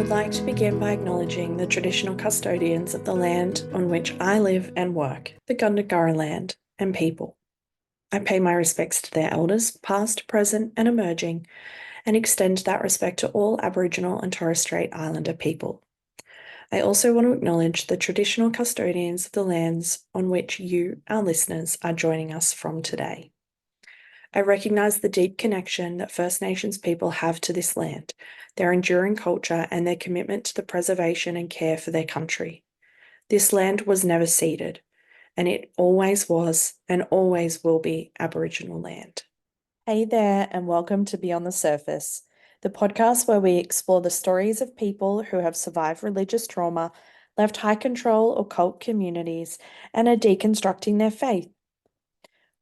would like to begin by acknowledging the traditional custodians of the land on which I live and work, the Gundagara land and people. I pay my respects to their elders, past, present, and emerging, and extend that respect to all Aboriginal and Torres Strait Islander people. I also want to acknowledge the traditional custodians of the lands on which you, our listeners, are joining us from today. I recognise the deep connection that First Nations people have to this land, their enduring culture, and their commitment to the preservation and care for their country. This land was never ceded, and it always was and always will be Aboriginal land. Hey there, and welcome to Beyond the Surface, the podcast where we explore the stories of people who have survived religious trauma, left high control or cult communities, and are deconstructing their faith.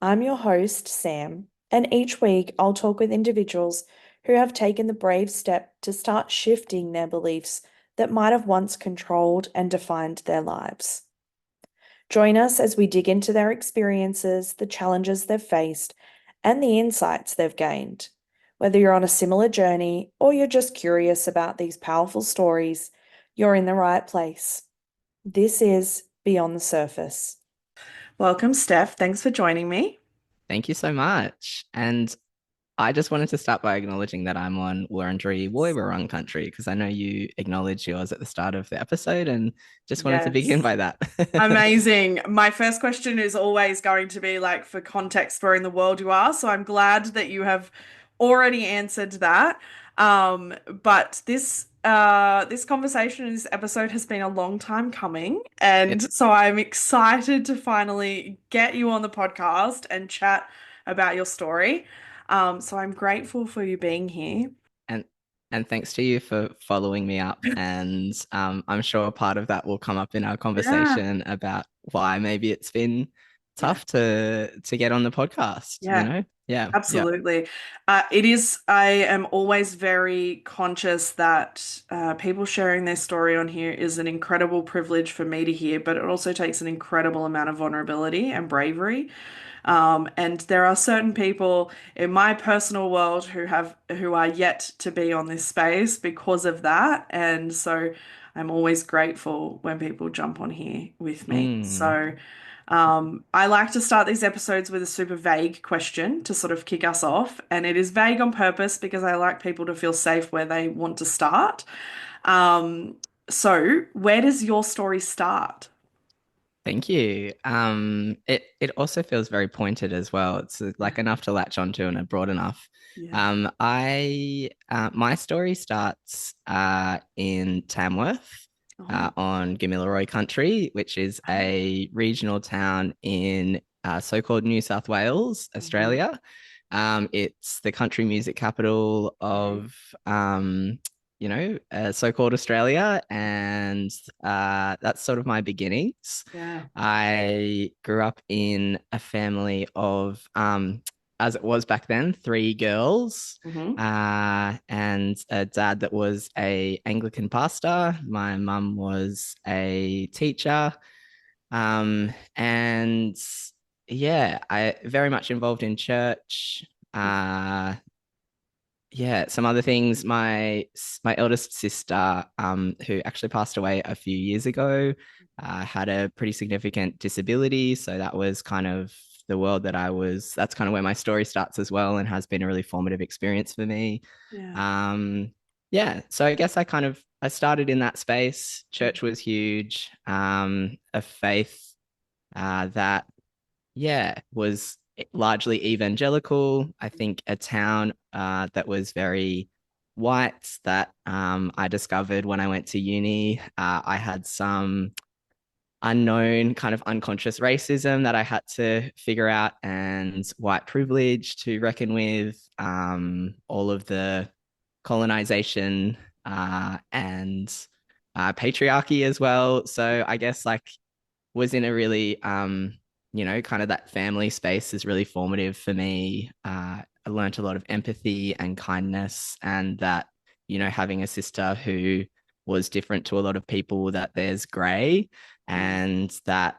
I'm your host, Sam, and each week I'll talk with individuals who have taken the brave step to start shifting their beliefs that might have once controlled and defined their lives. Join us as we dig into their experiences, the challenges they've faced, and the insights they've gained. Whether you're on a similar journey or you're just curious about these powerful stories, you're in the right place. This is Beyond the Surface. Welcome, Steff. Thanks for joining me. Thank you so much. And I just wanted to start by acknowledging that I'm on Wurundjeri Woi-wurrung country because I know you acknowledged yours at the start of the episode and just wanted to begin Yes. by that. Amazing. My first question is always going to be like for context where in the world you are. So I'm glad that you have already answered that. But this conversation, this episode has been a long time coming. And It so I'm excited to finally get you on the podcast and chat about your story. So I'm grateful for you being here. and and thanks to you for following me up. And I'm sure part of that will come up in our Yeah. conversation about why maybe it's been Yeah. tough to get on the podcast, you Yeah. know? Yeah, yeah. Absolutely. I am always very conscious that people sharing their story on here is an incredible privilege for me to hear, but it also takes an incredible amount of vulnerability and bravery. And there are certain people in my personal world who are yet to be on this space because of that. And so I'm always grateful when people jump on here with me. Mm. So I like to start these episodes with a super vague question to sort of kick us off. And it is vague on purpose because I like people to feel safe where they want to start. Um, so where does your story start? Thank you. It also feels very pointed as well. It's Yeah. like enough to latch onto and broad enough. Yeah. I My story starts in Tamworth, Oh, on Gamilaroi country, which is okay. a regional town in so-called New South Wales, Mhm. Australia. It's the country music capital Okay. of so-called Australia, and that's sort of my beginnings. Yeah. I grew up in a family of, as it was back then, three girls, Hmm. and a dad that was a Anglican pastor. My mum was a teacher, and yeah, I very much involved in church. Uh, yeah, some other things. My eldest sister, who actually passed away a few years ago, had a pretty significant disability. So that was kind of the world that I was. That's kind of where my story starts as well, and has been a really formative experience for me. Yeah. Um, yeah, so I guess I started in that space. Church was huge. A faith that was largely evangelical. I think a town that was very white that I discovered when I went to uni. I had some unknown kind of unconscious racism that I had to figure out, and white privilege to reckon with, all of the colonization and patriarchy as well. So I guess like was in a really kind of that family space is really formative for me. I learned a lot of empathy and kindness, and that having a sister who was different to a lot of people, that there's gray, Mm. and that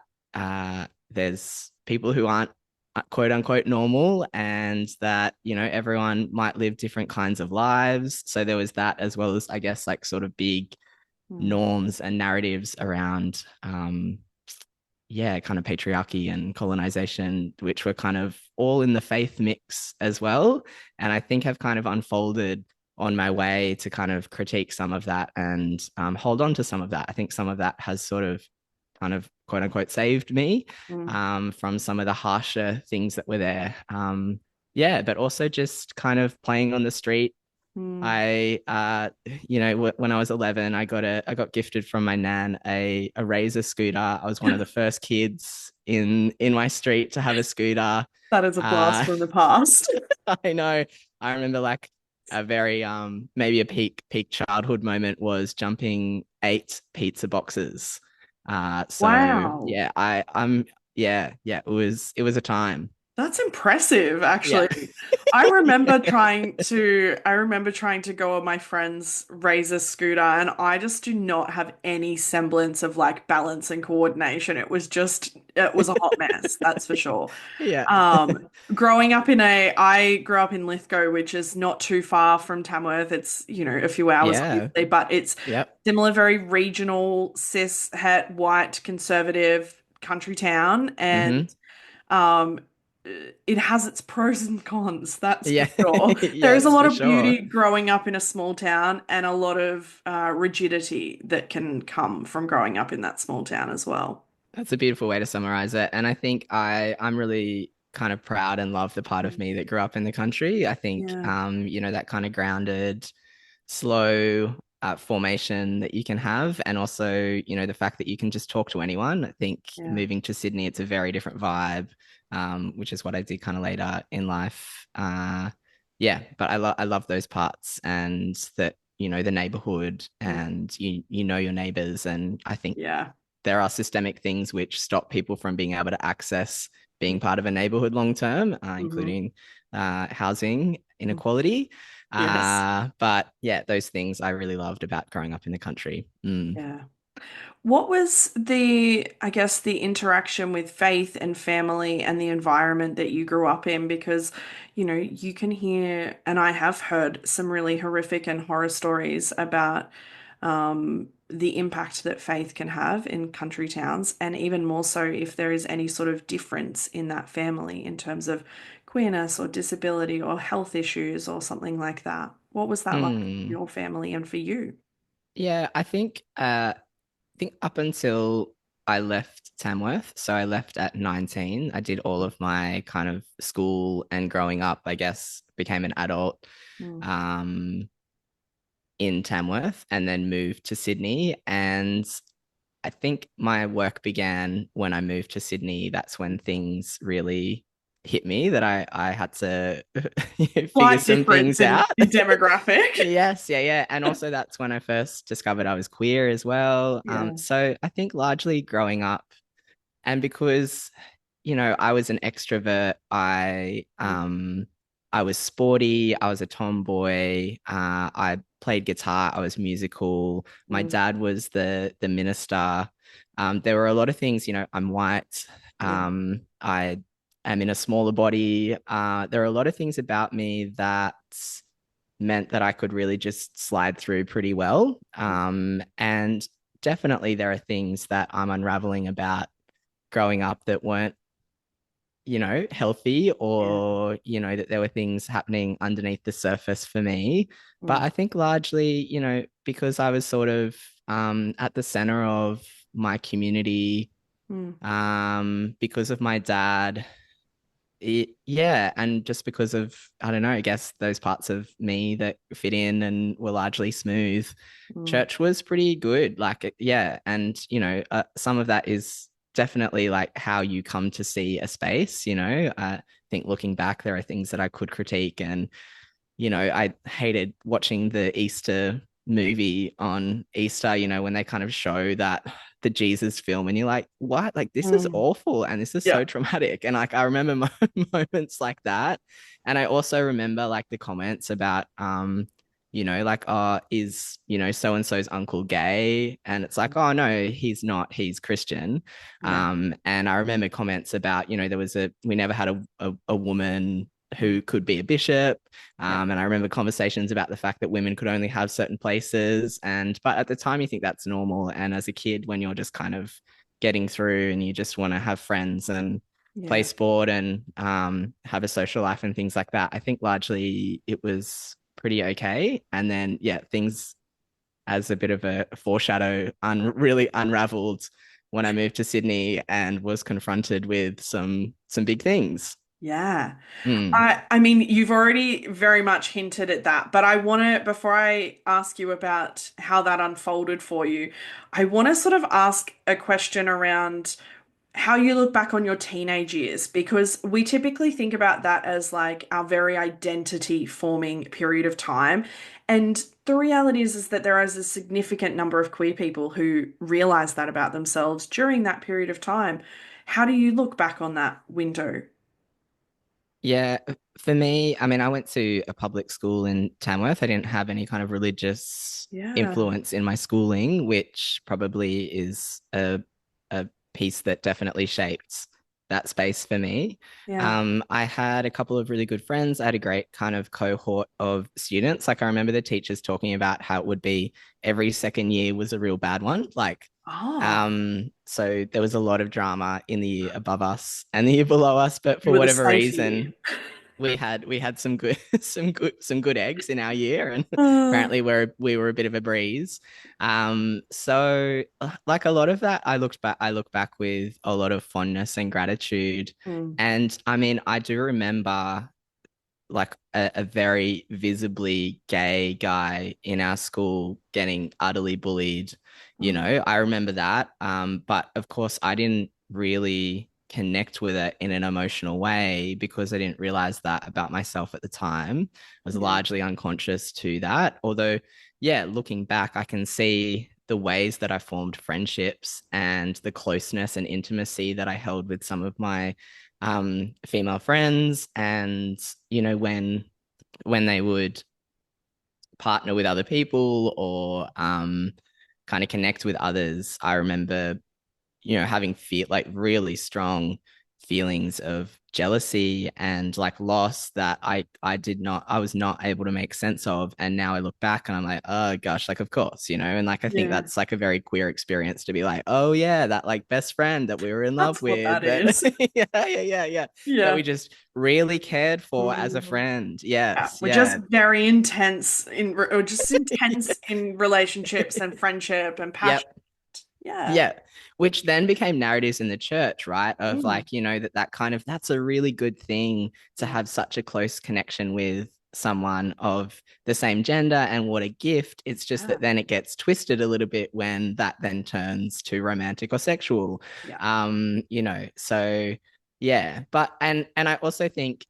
there's people who aren't quote unquote normal, and that, everyone might live different kinds of lives. So there was that, as well as, I guess, like sort of big Mm, norms and narratives around yeah, kind of patriarchy and colonization, which were kind of all in the faith mix as well. And I think have kind of unfolded on my way to kind of critique some of that and hold on to some of that. I think some of that has sort of kind of quote unquote saved me mm, from some of the harsher things that were there. Yeah, but also just kind of playing on the street. mm. When I was 11, I got gifted from my nan a razor scooter. I was one of the first kids in my street to have a scooter. That is a blast Uh, from the past. I know. I remember like a very maybe a peak childhood moment was jumping 8 pizza boxes. So Wow. yeah, I'm yeah, it was a time. That's impressive, Yeah. actually. I remember trying to go on my friend's Razor scooter, and I just do not have any semblance of like balance and coordination. It was a hot mess, that's for sure. Yeah. I grew up in Lithgow, which is not too far from Tamworth. It's, a few hours, Yeah. obviously, but it's Yep. similar, very regional, cis, het, white, conservative country town. And Mm-hmm. um, it has its pros and cons, that's for Yeah. sure. There is a Yes, lot for of sure. beauty growing up in a small town and a lot of rigidity that can come from growing up in that small town as well. That's a beautiful way to summarize it. And I think I'm really kind of proud and love the part of Mm. me that grew up in the country. I think Yeah, that kind of grounded, slow formation that you can have, and also, the fact that you can just talk to anyone. I think yeah. moving to Sydney, it's a very different vibe, which is what I did kind of later in life. Yeah, but I love those parts, and that, the neighborhood, Mm. and you know your neighbors. And I think Yeah. there are systemic things which stop people from being able to access being part of a neighborhood long term, Hmm. including housing inequality. Yes. But yeah, those things I really loved about growing up in the country. Mm. Yeah. I guess, the interaction with faith and family and the environment that you grew up in? Because, you can hear, and I have heard some really horrific and horror stories about the impact that faith can have in country towns, and even more so if there is any sort of difference in that family in terms of queerness or disability or health issues or something like that. What was that like for Mm. your family and for you? Yeah, I think up until I left Tamworth, so I left at 19. I did all of my kind of school and growing up, I guess, became an adult. Mm, Um, in Tamworth and then moved to Sydney. And I think my work began when I moved to Sydney. That's when things really hit me that I had to figure slight some difference things in out. the demographic. Yes, yeah, yeah. And also that's when I first discovered I was queer as well. Yeah. So I think largely growing up, and because I was an extrovert. Mm, I was sporty. I was a tomboy. I played guitar. I was musical. My mm, dad was the minister. There were a lot of things. I'm white. yeah. I am in a smaller body. There are a lot of things about me that meant that I could really just slide through pretty well. And definitely there are things that I'm unraveling about growing up that weren't, healthy, Yeah. or, that there were things happening underneath the surface for me. But Mm, I think largely, because I was sort of at the center of my community, mm, because of my dad, yeah, and just because of, I don't know, I guess those parts of me that fit in and were largely smooth, mm, church was pretty good. Like, yeah, and some of that is definitely like how you come to see a space. I think looking back, there are things that I could critique, and I hated watching the Easter movie on Easter, when they kind of show that the Jesus film, and you're like, what? Like, this is mm. awful and this is Yeah. so traumatic. And like, I remember moments like that. And I also remember like the comments about like, oh, is, so and so's uncle gay? And it's like, oh no, he's not, he's Christian. Yeah. And I remember comments about, we never had a woman who could be a bishop. Yeah. And I remember conversations about the fact that women could only have certain places. But at the time, you think that's normal. And as a kid, when you're just kind of getting through and you just want to have friends and play Yeah. sport and have a social life and things like that, I think largely it was pretty okay. And then, yeah, things as a bit of a foreshadow really unraveled when I moved to Sydney and was confronted with some big things. Yeah. Mm. I mean, you've already very much hinted at that, but I want to, before I ask you about how that unfolded for you, I want to sort of ask a question around how you look back on your teenage years, because we typically think about that as like our very identity forming period of time. And the reality is that there is a significant number of queer people who realize that about themselves during that period of time. How do you look back on that window? Yeah, for me, I mean, I went to a public school in Tamworth. I didn't have any kind of religious Yeah. influence in my schooling, which probably is a piece that definitely shaped that space for me. Yeah. I had a couple of really good friends. I had a great kind of cohort of students. Like I remember the teachers talking about how it would be every second year was a real bad one. Like Oh, so there was a lot of drama in the year above us and the year below us, but you for were the whatever safe year. reason, we had some good some good eggs in our year, and Uh, apparently we were a bit of a breeze. So like a lot of that, I look back with a lot of fondness and gratitude, mm, and I mean I do remember like a very visibly gay guy in our school getting utterly bullied. oh, I remember that. But of course, I didn't really connect with it in an emotional way because I didn't realize that about myself at the time. I was yeah, largely unconscious to that. Although, yeah, looking back, I can see the ways that I formed friendships and the closeness and intimacy that I held with some of my female friends, and when they would partner with other people or kind of connect with others, I remember having like really strong feelings of jealousy and like loss that I was not able to make sense of. And now I look back and I'm like, oh gosh, like of course, and like I think yeah. that's like a very queer experience to be like, oh yeah, that like best friend that we were in love That's what with that that is. yeah, that we Yeah. just really cared for as a Mm. friend. Yeah, Yes, we're just yeah. very intense or just intense in relationships and friendship and passion. Yep. Yeah. Yeah, which then became narratives in the church, right? Of Mm, like, that's a really good thing to mm, have such a close connection with someone of the same gender, and what a gift. It's just yeah. that then it gets twisted a little bit when that then turns to romantic or sexual. Yeah. So yeah, but and I also think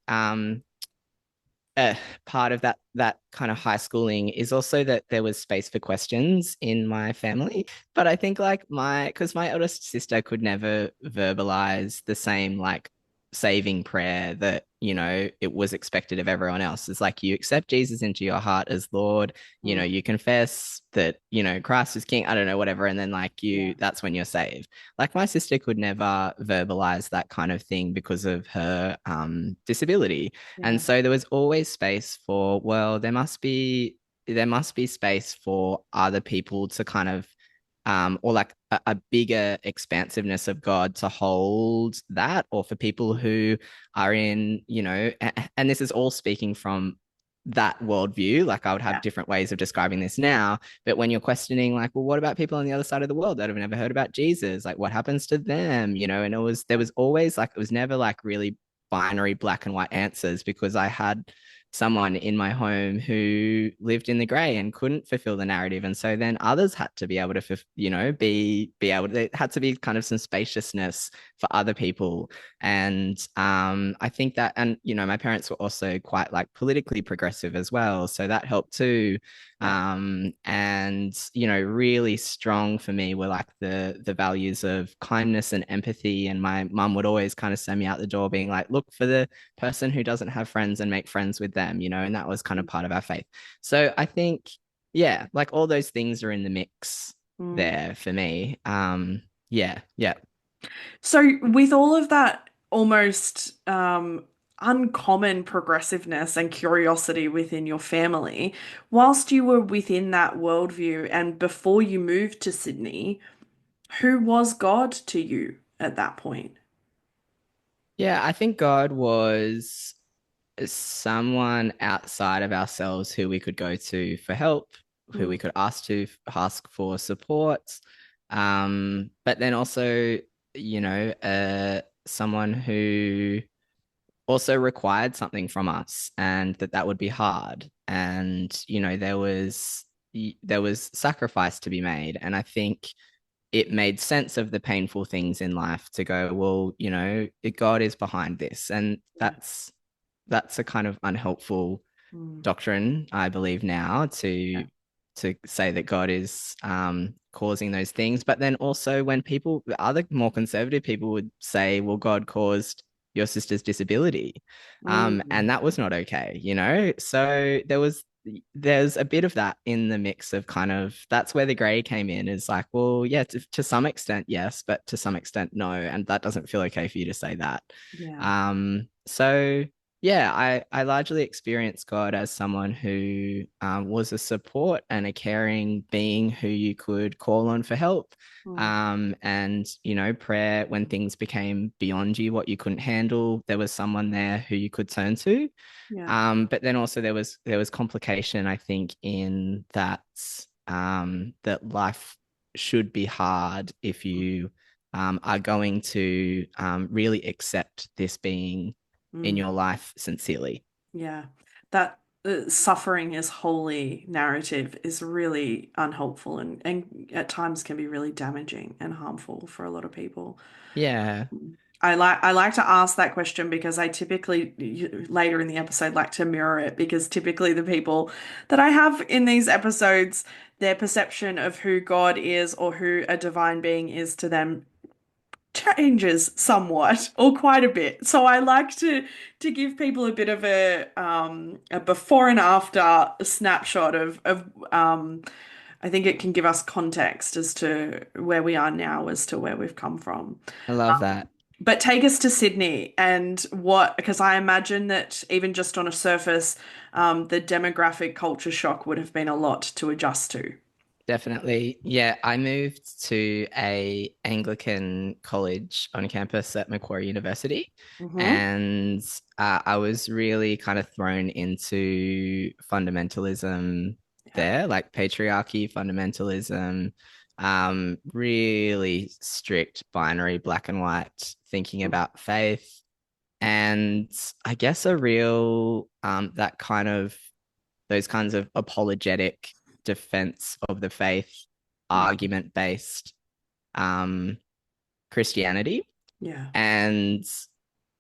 uh, part of that kind of high schooling is also that there was space for questions in my family. But I think like because my eldest sister could never verbalize the same like saving prayer that it was expected of everyone else. It's like you accept Jesus into your heart as Lord, Mm, you confess that Christ is King, I don't know, whatever, and then like yeah. that's when you're saved. Like my sister could never verbalize that kind of thing because of her disability, and Yeah. so there was always space for, well, there must be space for other people to kind of or like a bigger expansiveness of God to hold that, or for people who are in, and this is all speaking from that worldview. Like I would have Yeah. different ways of describing this now, but when you're questioning, like, well, what about people on the other side of the world that have never heard about Jesus? Like, what happens to them? And there was always like, it was never like really binary black and white answers, because I had someone in my home who lived in the gray and couldn't fulfill the narrative, and so then others had to be able to be able to, there had to be kind of some spaciousness for other people. And I think that, and my parents were also quite like politically progressive as well, so that helped too. Yeah. And really strong for me were like the values of kindness and empathy, and my mum would always kind of send me out the door being like, look for the person who doesn't have friends and make friends with them, and that was kind of part of our faith. So I think, yeah, like all those things are in the mix Mm. there for me. Yeah, yeah. So, with all of that almost uncommon progressiveness and curiosity within your family, whilst you were within that worldview and before you moved to Sydney, who was God to you at that point? Yeah, I think God was someone outside of ourselves who we could go to for help, who Mm. we could ask for support. But then also, someone who also required something from us, and that would be hard. And there was sacrifice to be made, and I think it made sense of the painful things in life to go, well, God is behind this, and Yeah. that's a kind of unhelpful Mm. doctrine, I believe now, Yeah. to say that God is causing those things. But then also when other more conservative people would say, well, God caused your sister's disability. Mm. And that was not okay. So there's a bit of that in the mix of kind of that's where the gray came in is like, well, yeah, to some extent, yes, but to some extent, no. And that doesn't feel okay for you to say that. Yeah. So yeah, I largely experienced God as someone who was a support and a caring being who you could call on for help. Mm. And prayer when things became beyond you, what you couldn't handle, there was someone there who you could turn to. Yeah. But then also there was complication, I think, in that life should be hard if you are going to really accept this being in Mm. your life sincerely. Yeah. That suffering is holy narrative is really unhelpful and at times can be really damaging and harmful for a lot of people. Yeah, I like to ask that question because I typically later in the episode like to mirror it because typically the people that I have in these episodes, their perception of who God is or who a divine being is to them changes somewhat or quite a bit. So I like to give people a bit of a before and after snapshot of I think it can give us context as to where we are now as to where we've come from. I love that. But take us to Sydney and what, because I imagine that even just on a surface, the demographic culture shock would have been a lot to adjust to. Definitely. Yeah, I moved to a Anglican college on campus at Macquarie University, Hmm. and I was really kind of thrown into fundamentalism Yeah. there, like patriarchy, fundamentalism, really strict binary black and white thinking about faith, and I guess a real that kind of those kinds of apologetic defense of the faith, Mm. argument based um, Christianity. Yeah. And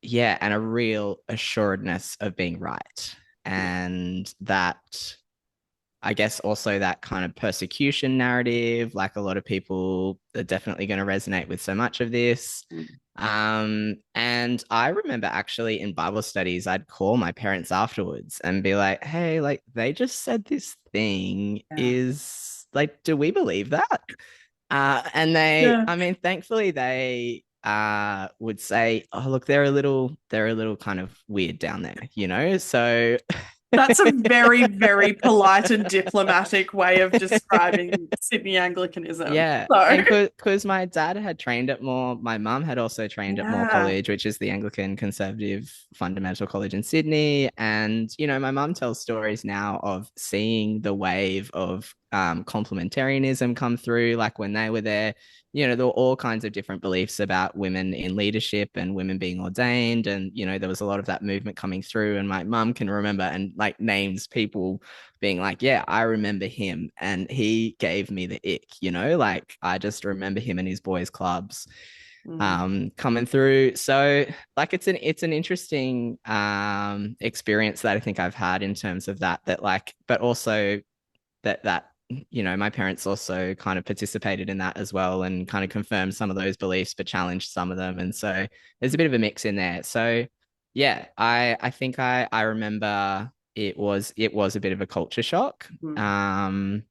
yeah, and a real assuredness of being right. Yeah. And that I guess also that kind of persecution narrative, like a lot of people are definitely going to resonate with so much of this. Mm. And I remember actually in Bible studies, I'd call my parents afterwards and be like, hey, like they just said this thing Yeah. is like, do we believe that? And Yeah. I mean, thankfully they would say, oh, look, they're a little kind of weird down there. So That's a very, very polite and diplomatic way of describing Sydney Anglicanism. yeah, So, and because my dad had trained at more, my mum had also trained at Moore yeah. College, which is the Anglican Conservative Fundamental College in Sydney. And my mum tells stories now of seeing the wave of complementarianism come through, like when they were there. There were all kinds of different beliefs about women in leadership and women being ordained, and there was a lot of that movement coming through. And my mum can remember and like names people being like, yeah, I remember him and he gave me the ick, like I just remember him and his boys' clubs Mm. coming through. So like it's an interesting experience that I think I've had in terms of that like, but also that my parents also kind of participated in that as well and kind of confirmed some of those beliefs but challenged some of them. And so there's a bit of a mix in there. So yeah, I think I remember it was a bit of a culture shock. Mm,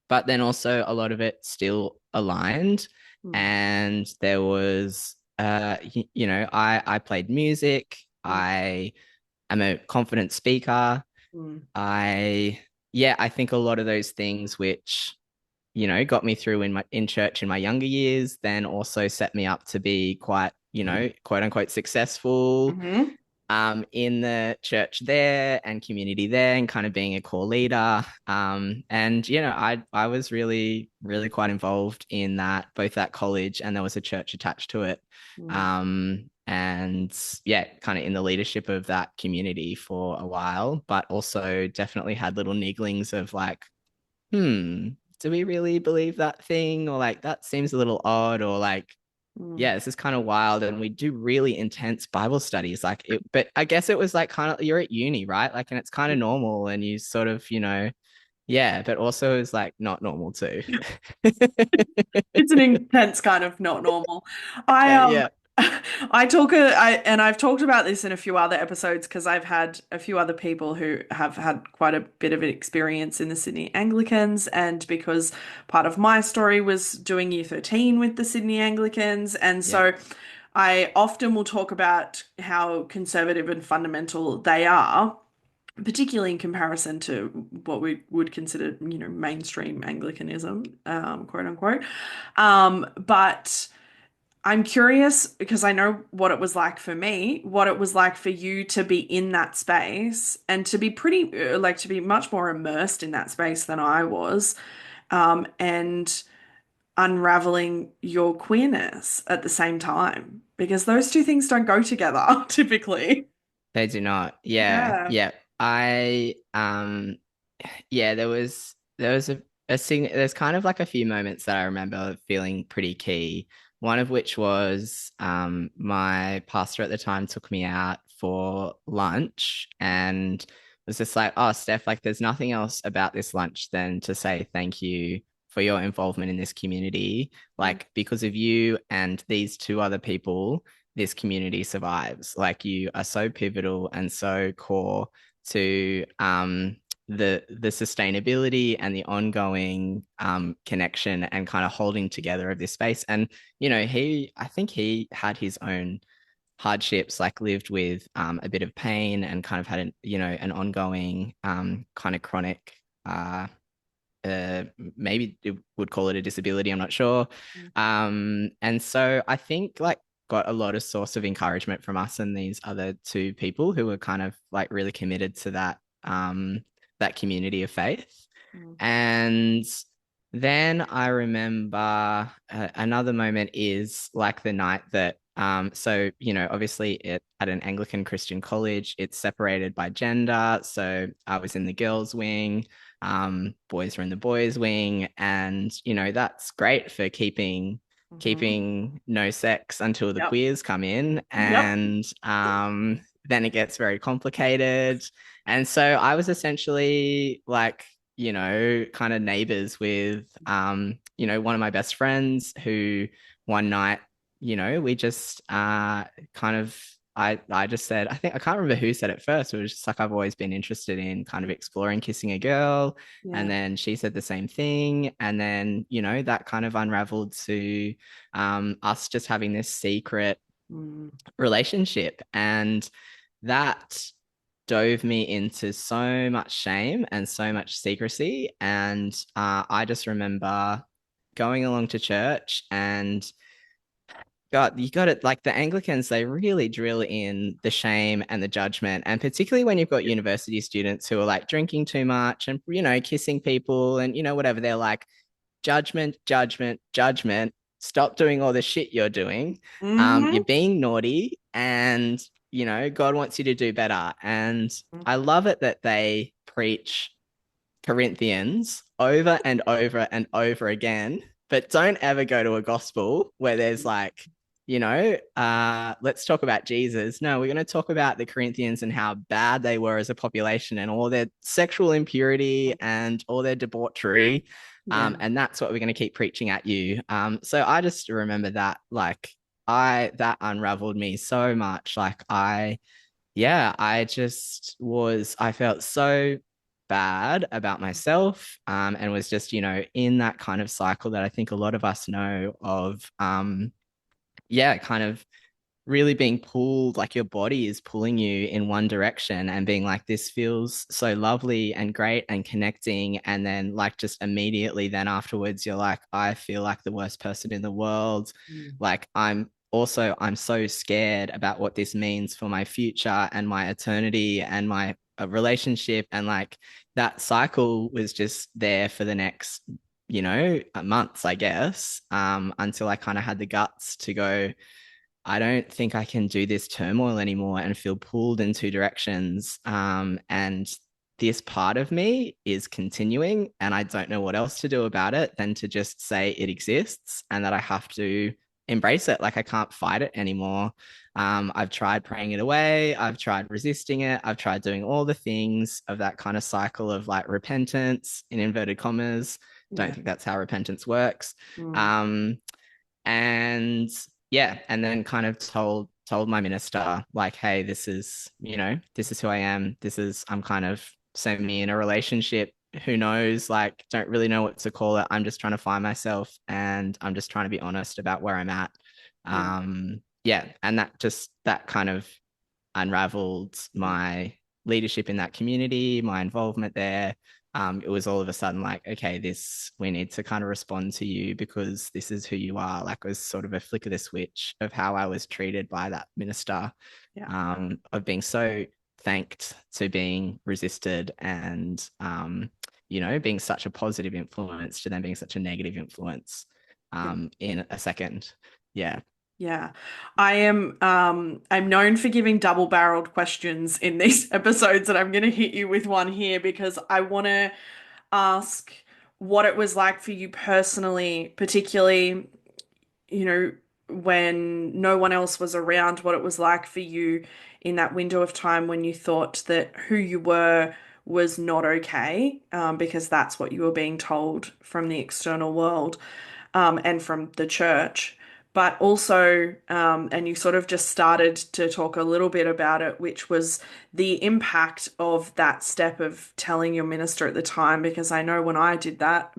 But then also a lot of it still aligned. mm, And there was I played music. mm, I am a confident speaker. mm, I I think a lot of those things which got me through in church in my younger years, then also set me up to be quite, quote unquote successful mhm, in the church there and community there, and kind of being a core leader. And I was really, really quite involved in that, both at college, and there was a church attached to it. mm, And yeah, kind of in the leadership of that community for a while, but also definitely had little nigglings of like, do we really believe that thing? Or like, that seems a little odd, or like, mm. yeah, this is kind of wild. And we do really intense Bible studies. Like it, but I guess it was like kind of, you're at uni, right? Like, and it's kind of normal, and you sort of, yeah, but also it's like not normal too. It's an intense kind of not normal. I Yeah. I and I've talked about this in a few other episodes because I've had a few other people who have had quite a bit of an experience in the Sydney Anglicans, and because part of my story was doing year 13 with the Sydney Anglicans, and Yeah. so I often will talk about how conservative and fundamental they are, particularly in comparison to what we would consider, mainstream Anglicanism, quote unquote. But I'm curious because I know what it was like for me, what it was like for you to be in that space and to be to be much more immersed in that space than I was, and unraveling your queerness at the same time, because those two things don't go together typically. They do not. Yeah. Yeah. Yeah. I yeah, there was there's kind of like a few moments that I remember feeling pretty key. One of which was my pastor at the time took me out for lunch and was just like, "Oh, Steph, like there's nothing else about this lunch than to say thank you for your involvement in this community. Like because of you and these two other people, this community survives. Like you are so pivotal and so core to the sustainability and the ongoing connection and kind of holding together of this space." And I think he had his own hardships, like lived with a bit of pain and kind of had an ongoing kind of chronic maybe it would call it a disability, I'm not sure. And so I think like got a lot of source of encouragement from us and these other two people who were kind of like really committed to that community of faith. Mm, And then I remember another moment is like the night that so obviously at an Anglican Christian college, it's separated by gender. So I was in the girls' wing, boys were in the boys' wing, and that's great for mhm. keeping no sex until the Yep. queers come in, Yep. and then it gets very complicated. And so I was essentially like, kind of neighbors with, one of my best friends who one night, we just kind of, I just said, I think, I can't remember who said it first. It was just like, I've always been interested in kind of exploring kissing a girl. And Yeah. then she said the same thing. And then, that kind of unraveled to us just having this secret Mm, relationship. And that dove me into so much shame and so much secrecy. And I just remember going along to church and God, you got it. Like the Anglicans, they really drill in the shame and the judgment. And particularly when you've got university students who are like drinking too much and, kissing people and, whatever, they're like, judgment, judgment, judgment. Stop doing all the shit you're doing. You're hmm being naughty and, God wants you to do better. And I love it that they preach Corinthians over and over and over again, but don't ever go to a gospel where there's like, let's talk about Jesus. No, we're going to talk about the Corinthians and how bad they were as a population and all their sexual impurity and all their debauchery. Yeah. And that's what we're going to keep preaching at you. So I just remember that, like, that unraveled me so much. Like, I yeah, I felt so bad about myself, and was just, in that kind of cycle that I think a lot of us know of, yeah, kind of really being pulled, like your body is pulling you in one direction and being like, this feels so lovely and great and connecting. And then, like, just immediately, then afterwards, you're like, I feel like the worst person in the world. Mm. Like, I'm so scared about what this means for my future and my eternity and my relationship. And like, that cycle was just there for the next, months, I guess, until I kind of had the guts to go, I don't think I can do this turmoil anymore and feel pulled in two directions. And this part of me is continuing, and I don't know what else to do about it than to just say it exists and that I have to embrace it. Like, I can't fight it anymore. I've tried praying it away. I've tried resisting it. I've tried doing all the things of that kind of cycle of like repentance in inverted commas. Don't Yeah. think that's how repentance works. Mm. Um, and yeah, and then kind of told my minister, like, hey, this is who I am. I'm kind of semi in a relationship. Who knows? Like, don't really know what to call it. I'm just trying to find myself, and I'm just trying to be honest about where I'm at. Yeah. Yeah, and that kind of unraveled Mm. my leadership in that community, my involvement there. It was all of a sudden like, okay, we need to kind of respond to you because this is who you are. Like, it was sort of a flick of the switch of how I was treated by that minister, Yeah. of being so thanked to being resisted and, being such a positive influence to then being such a negative influence, Yeah. in a second. Yeah. Yeah. I'm known for giving double-barreled questions in these episodes, and I'm going to hit you with one here because I want to ask what it was like for you personally, particularly, when no one else was around, what it was like for you in that window of time when you thought that who you were was not okay, because that's what you were being told from the external world, and from the church. But also, and you sort of just started to talk a little bit about it, which was the impact of that step of telling your minister at the time, because I know when I did that,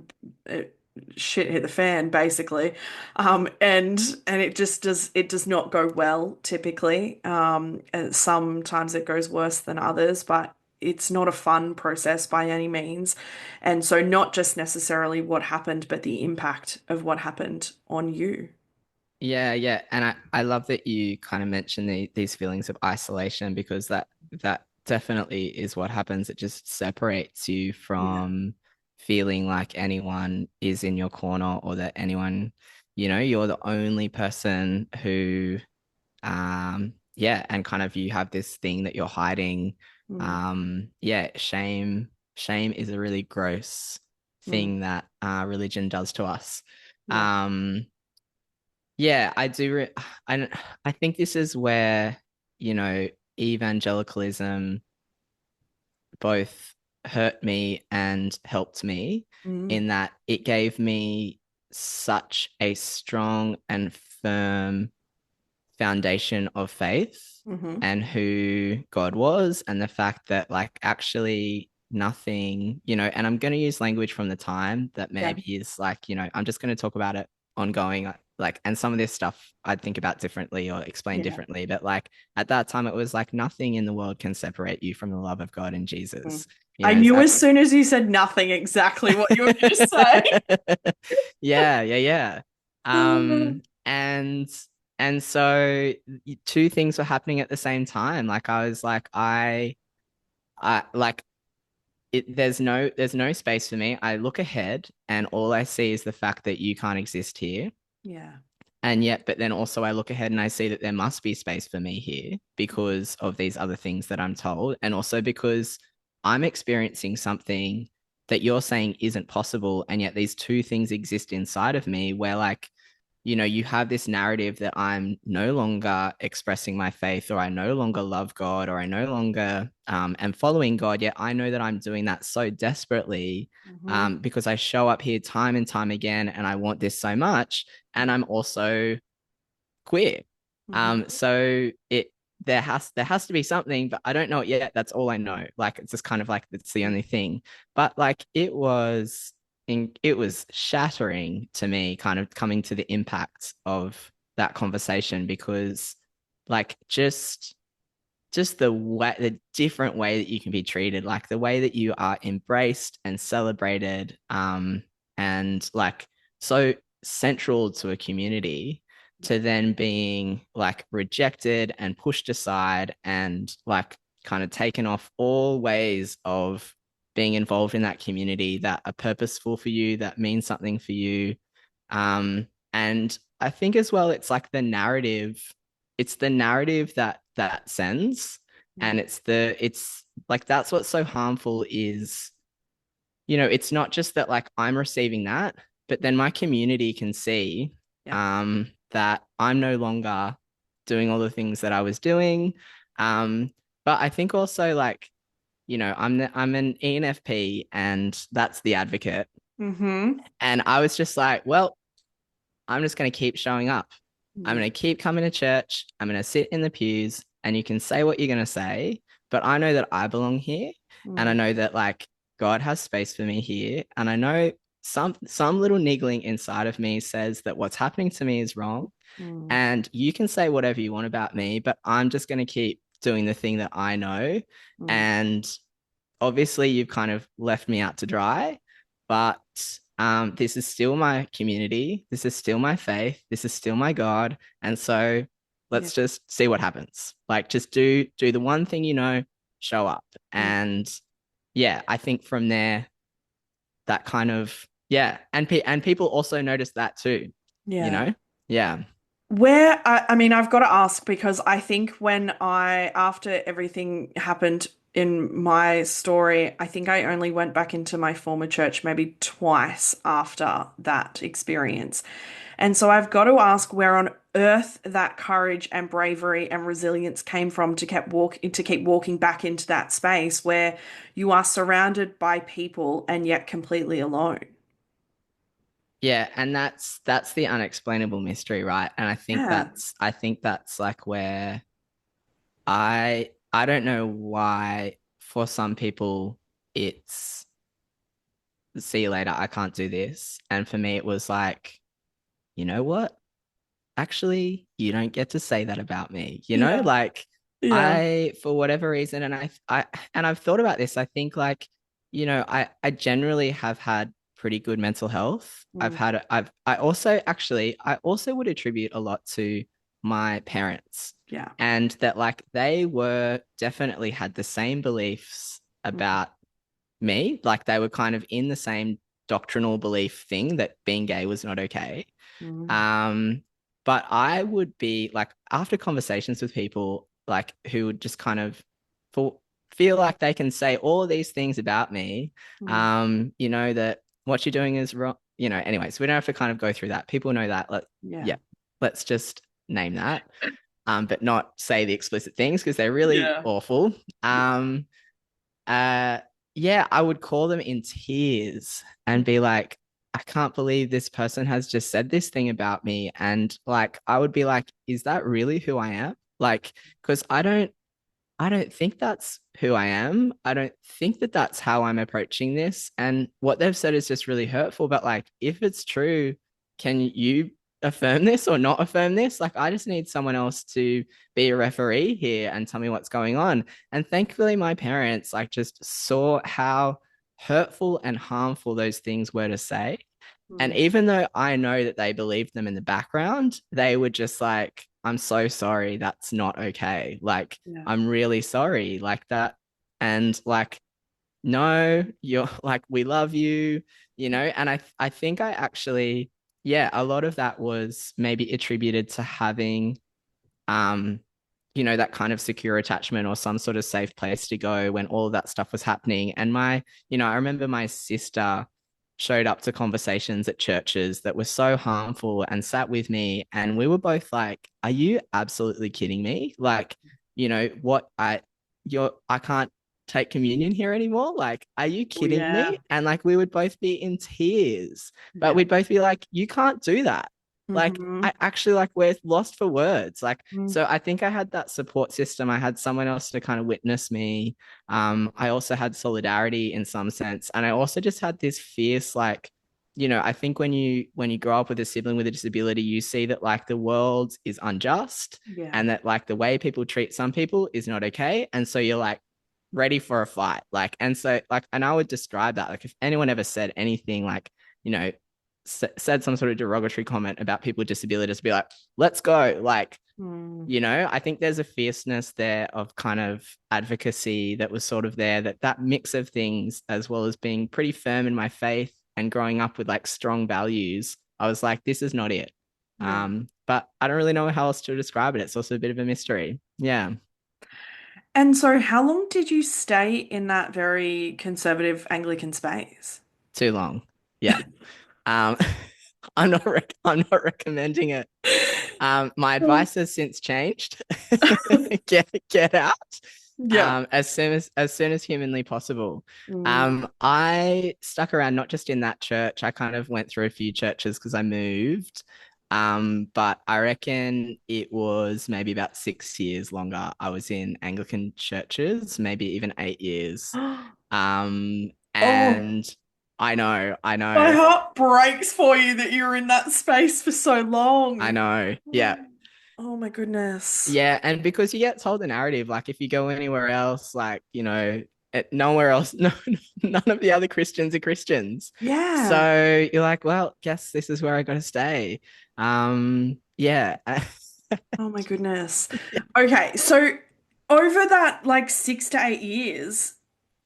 it, shit hit the fan basically. And it does not go well typically. And sometimes it goes worse than others, but it's not a fun process by any means. And so not just necessarily what happened, but the impact of what happened on you. Yeah, yeah. And I love that you kind of mentioned these feelings of isolation because that definitely is what happens. It just separates you Yeah. from feeling like anyone is in your corner or that anyone, you're the only person who, yeah, and kind of you have this thing that you're hiding. Mm, Yeah, shame is a really gross mm, thing that religion does to us. yeah. Um, yeah, I do. I I think this is where, you know, evangelicalism both hurt me and helped me Mm, in that it gave me such a strong and firm foundation of faith hmm. and who God was, and the fact that, like, actually nothing, and I'm going to use language from the time that Yeah. maybe is like, I'm just going to talk about it ongoing. Like, and some of this stuff I'd think about differently or explain Yeah. differently. But like at that time, it was like nothing in the world can separate you from the love of God in Mm. Jesus. I It's knew as actually, soon as you said nothing exactly what you were going to say. yeah, yeah, yeah. And so two things were happening at the same time. Like, I was like, I like it. There's no space for me. I look ahead, and all I see is the fact that you can't exist here. Yeah. And yet, but then also I look ahead and I see that there must be space for me here because of these other things that I'm told. And also because I'm experiencing something that you're saying isn't possible. And yet these two things exist inside of me where, like, you have this narrative that I'm no longer expressing my faith, or I no longer love God, or I no longer am following God. Yet I know that I'm doing that so desperately, Hmm. because I show up here time and time again and I want this so much. And I'm also queer. Hmm. So there has to be something, but I don't know it yet. That's all I know. Like it's just kind of like it's the only thing. But like it was shattering to me, kind of coming to the impact of that conversation because like just the different way that you can be treated, like the way that you are embraced and celebrated, and like so central to a community, to then being like rejected and pushed aside and like kind of taken off all ways of being involved in that community that are purposeful for you, that mean something for you. And I think as well, it's the narrative that sends, and it's like that's what's so harmful is, it's not just that like I'm receiving that, but then my community can see that I'm no longer doing all the things that I was doing. But I think also like, I'm an ENFP and that's the advocate. Mm-hmm. And I was just like, well, I'm just going to keep showing up. I'm Yeah. going to keep coming to church. I'm going to sit in the pews and you can say what you're going to say, but I know that I belong here, and I Mm, know that like God has space for me here, and I know some little niggling inside of me says that what's happening to me is wrong, mm, and you can say whatever you want about me, but I'm just going to keep doing the thing that I know. mm. And obviously you've kind of left me out to dry, but this is still my community. This is still my faith. This is still my God. And so Yeah. let's just see what happens. Like just do the one thing, show up. Mm, And yeah, I think from there, that kind of, yeah. And people also notice that too, you yeah. know? Yeah. I mean, I've got to ask because I think after everything happened in my story, I think I only went back into my former church maybe twice after that experience. And so I've got to ask where on earth that courage and bravery and resilience came from to keep walking back into that space where you are surrounded by people and yet completely alone. Yeah, and that's the unexplainable mystery, right? And Yeah. I think that's like where I don't know why for some people it's see you later, I can't do this. And for me it was like, you know what? Actually, you don't get to say that about me. Yeah. Like Yeah. I for whatever reason, and I've thought about this. I think like, I generally have had pretty good mental health. Mm, I also would attribute a lot to my parents, yeah. and that like they were definitely had the same beliefs Mm, about me. Like they were kind of in the same doctrinal belief thing that being gay was not okay. mm, Um, but I would be like, after conversations with people like who would just kind of feel, feel like they can say all these things about me, mm, that what you're doing is wrong. Anyways, we don't have to kind of go through that. People know that. yeah. Yeah, let's just name that. But not say the explicit things because they're really Yeah. awful. Yeah. Uh, yeah, I would call them in tears and be like, I can't believe this person has just said this thing about me. And like, I would be like, is that really who I am? Like, because I don't think that's who I am. I don't think that that's how I'm approaching this. And what they've said is just really hurtful. But like, if it's true, can you affirm this or not affirm this? Like, I just need someone else to be a referee here and tell me what's going on. And thankfully, my parents like just saw how hurtful and harmful those things were to say. And Mm, even though I know that they believed them in the background, they were just like, I'm so sorry. That's not okay. Like, yeah. I'm really sorry. Like that. And like, no, you're like, we love you, and I think I actually, yeah, a lot of that was maybe attributed to having um, that kind of secure attachment or some sort of safe place to go when all of that stuff was happening. And I remember my sister showed up to conversations at churches that were so harmful and sat with me. And we were both like, are you absolutely kidding me? Like, I can't take communion here anymore. Like, are you Oh, kidding yeah. me? And like, we would both be in tears, but Yeah. we'd both be like, you can't do that. Like Mm-hmm. I actually like we're lost for words. Like, Mm. so I think I had that support system. I had someone else to kind of witness me. I also had solidarity in some sense. And I also just had this fierce, like, I think when you grow up with a sibling with a disability, you see that like the world is unjust Yeah. and that like the way people treat some people is not okay. And so you're like ready for a fight. Like, and so like, and I would describe that. Like if anyone ever said anything like, you know, said some sort of derogatory comment about people with disabilities, be like, let's go. Like, Mm. I think there's a fierceness there of kind of advocacy that was sort of there, that mix of things, as well as being pretty firm in my faith and growing up with like strong values. I was like, this is not it. Yeah. But I don't really know how else to describe it. It's also a bit of a mystery. Yeah, And so, how long did you stay in that very conservative Anglican space? too long. Yeah. Um, I'm not recommending it. My Mm. advice has since changed. Get out. Yeah. As soon as humanly possible. Mm. I stuck around not just in that church. I kind of went through a few churches because I moved. But I reckon it was maybe about 6 years longer. I was in Anglican churches, maybe even 8 years. Oh, And I my know, heart breaks for you that you were in that space for so I long. know. Yeah. Oh my goodness. Yeah, and because you get told the narrative, like if you go anywhere else, like nowhere else, no, none of the other Christians are Christians. Yeah. So you're like, well, guess this is where I got to stay. Yeah, Oh my goodness. Okay, so over that like 6 to 8 years,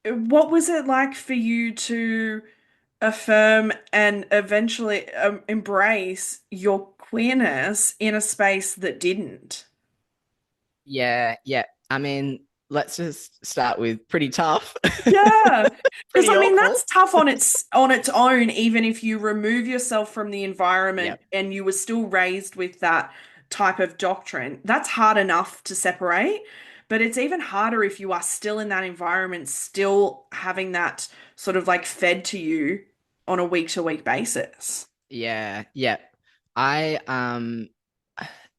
what was it like for you to affirm and eventually embrace your queerness in a space that didn't? yeah, yeah. I mean, let's just start with pretty tough, Yeah. Because pretty I mean that's awful. tough on its own, even if you remove yourself from the environment Yep. and you were still raised with that type of doctrine. That's hard enough to separate, but it's even harder if you are still in that environment, still having that sort of like fed to you on a week to week basis. Yeah, yeah. I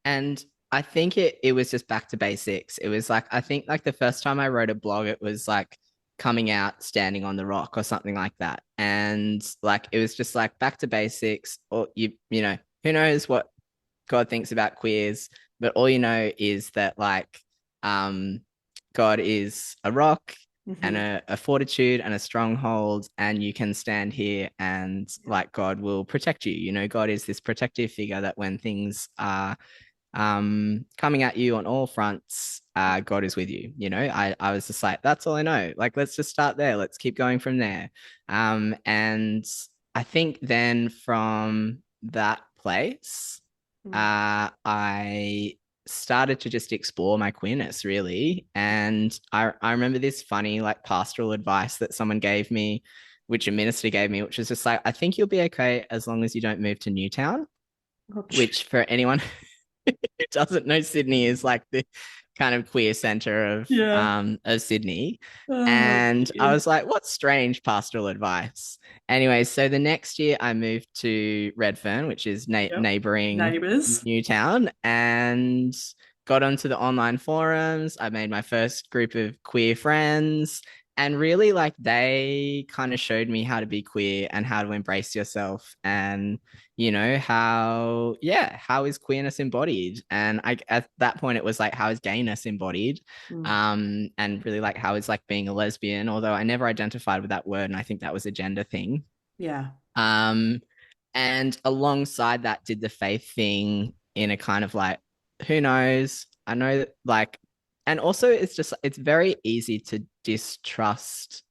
and I think it was just back to basics. It was like I think like the first time I wrote a blog, it was like coming out standing on the rock or something like that. And like it was just like back to basics, or who knows what God thinks about queers, but all you know is that like um God is a rock and Hmm. a fortitude and a stronghold, and you can stand here and like God will protect you. God is this protective figure that when things are coming at you on all fronts, God is with you. I was just like, that's all I know. Like, let's just start there. Let's keep going from there. And I think then from that place, I started to just explore my queerness really. And I remember this funny like pastoral advice that someone gave me, which a minister gave me, which was just like, I think you'll be okay as long as you don't move to Newtown, which for anyone who doesn't know, Sydney is like the kind of queer center Yeah. of Sydney. Oh, And I dear. was like, what strange pastoral advice. Anyway, so the next year I moved to Redfern, which is Yep. neighboring Neighbours. Newtown, and got onto the online forums. I made my first group of queer friends. And really, like, they kind of showed me how to be queer and how to embrace yourself and how is queerness embodied? And at that point it was like, how is gayness embodied? Mm. And really like how is like being a lesbian, although I never identified with that word, and I think that was a gender thing. Yeah. um and alongside that did the faith thing in a kind of like, who knows, I know that like, and also it's very easy to distrust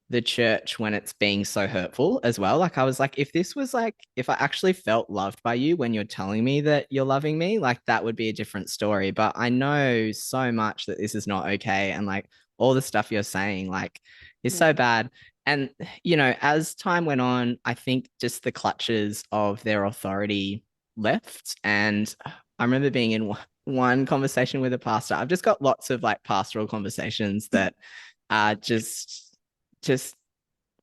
the church when it's being so hurtful as well. Like I was like, if this was like, if I actually felt loved by you when you're telling me that you're loving me, like that would be a different story. But I know so much that this is not okay. And like all the stuff you're saying, like, is Yeah. so bad. And, as time went on, I think just the clutches of their authority left. And I remember being in one conversation with a pastor. I've just got lots of like pastoral conversations that are just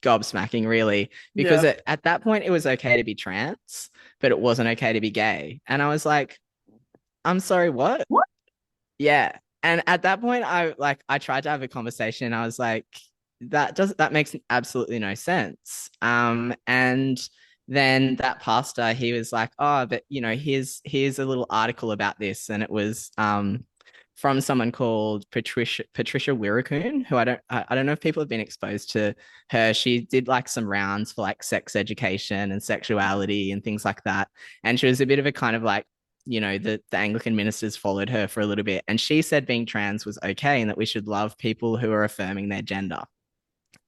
gobsmacking really, because Yeah. at that point it was okay to be trans. but it wasn't okay to be gay. And I was like, I'm sorry, what? What? Yeah. And at that point, I tried to have a conversation. I was like, that makes absolutely no sense. And then that pastor, he was like, oh, but here's a little article about this. And it was from someone called Patricia Wirrakun, who I don't know if people have been exposed to her. She did like some rounds for like sex education and sexuality and things like that. And she was a bit of a kind of like, the Anglican ministers followed her for a little bit. And she said being trans was okay and that we should love people who are affirming their gender.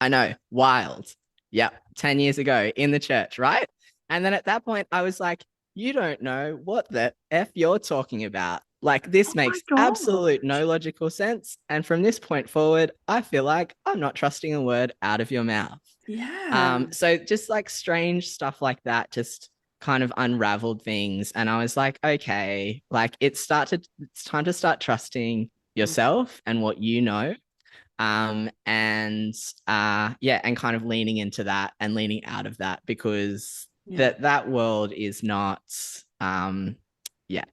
I know, wild. Yep, 10 years ago in the church, right? And then at that point, I was like, you don't know what the F you're talking about. Like, this Oh my makes absolute God. no logical sense. And from this point forward, I feel like I'm not trusting a word out of your mouth. Yeah. So just like strange stuff like that, just kind of unraveled things. And I was like, okay, like it's time to start trusting Mm. yourself and what you know. And yeah, and kind of leaning into that and leaning out of that because Yeah. that world is not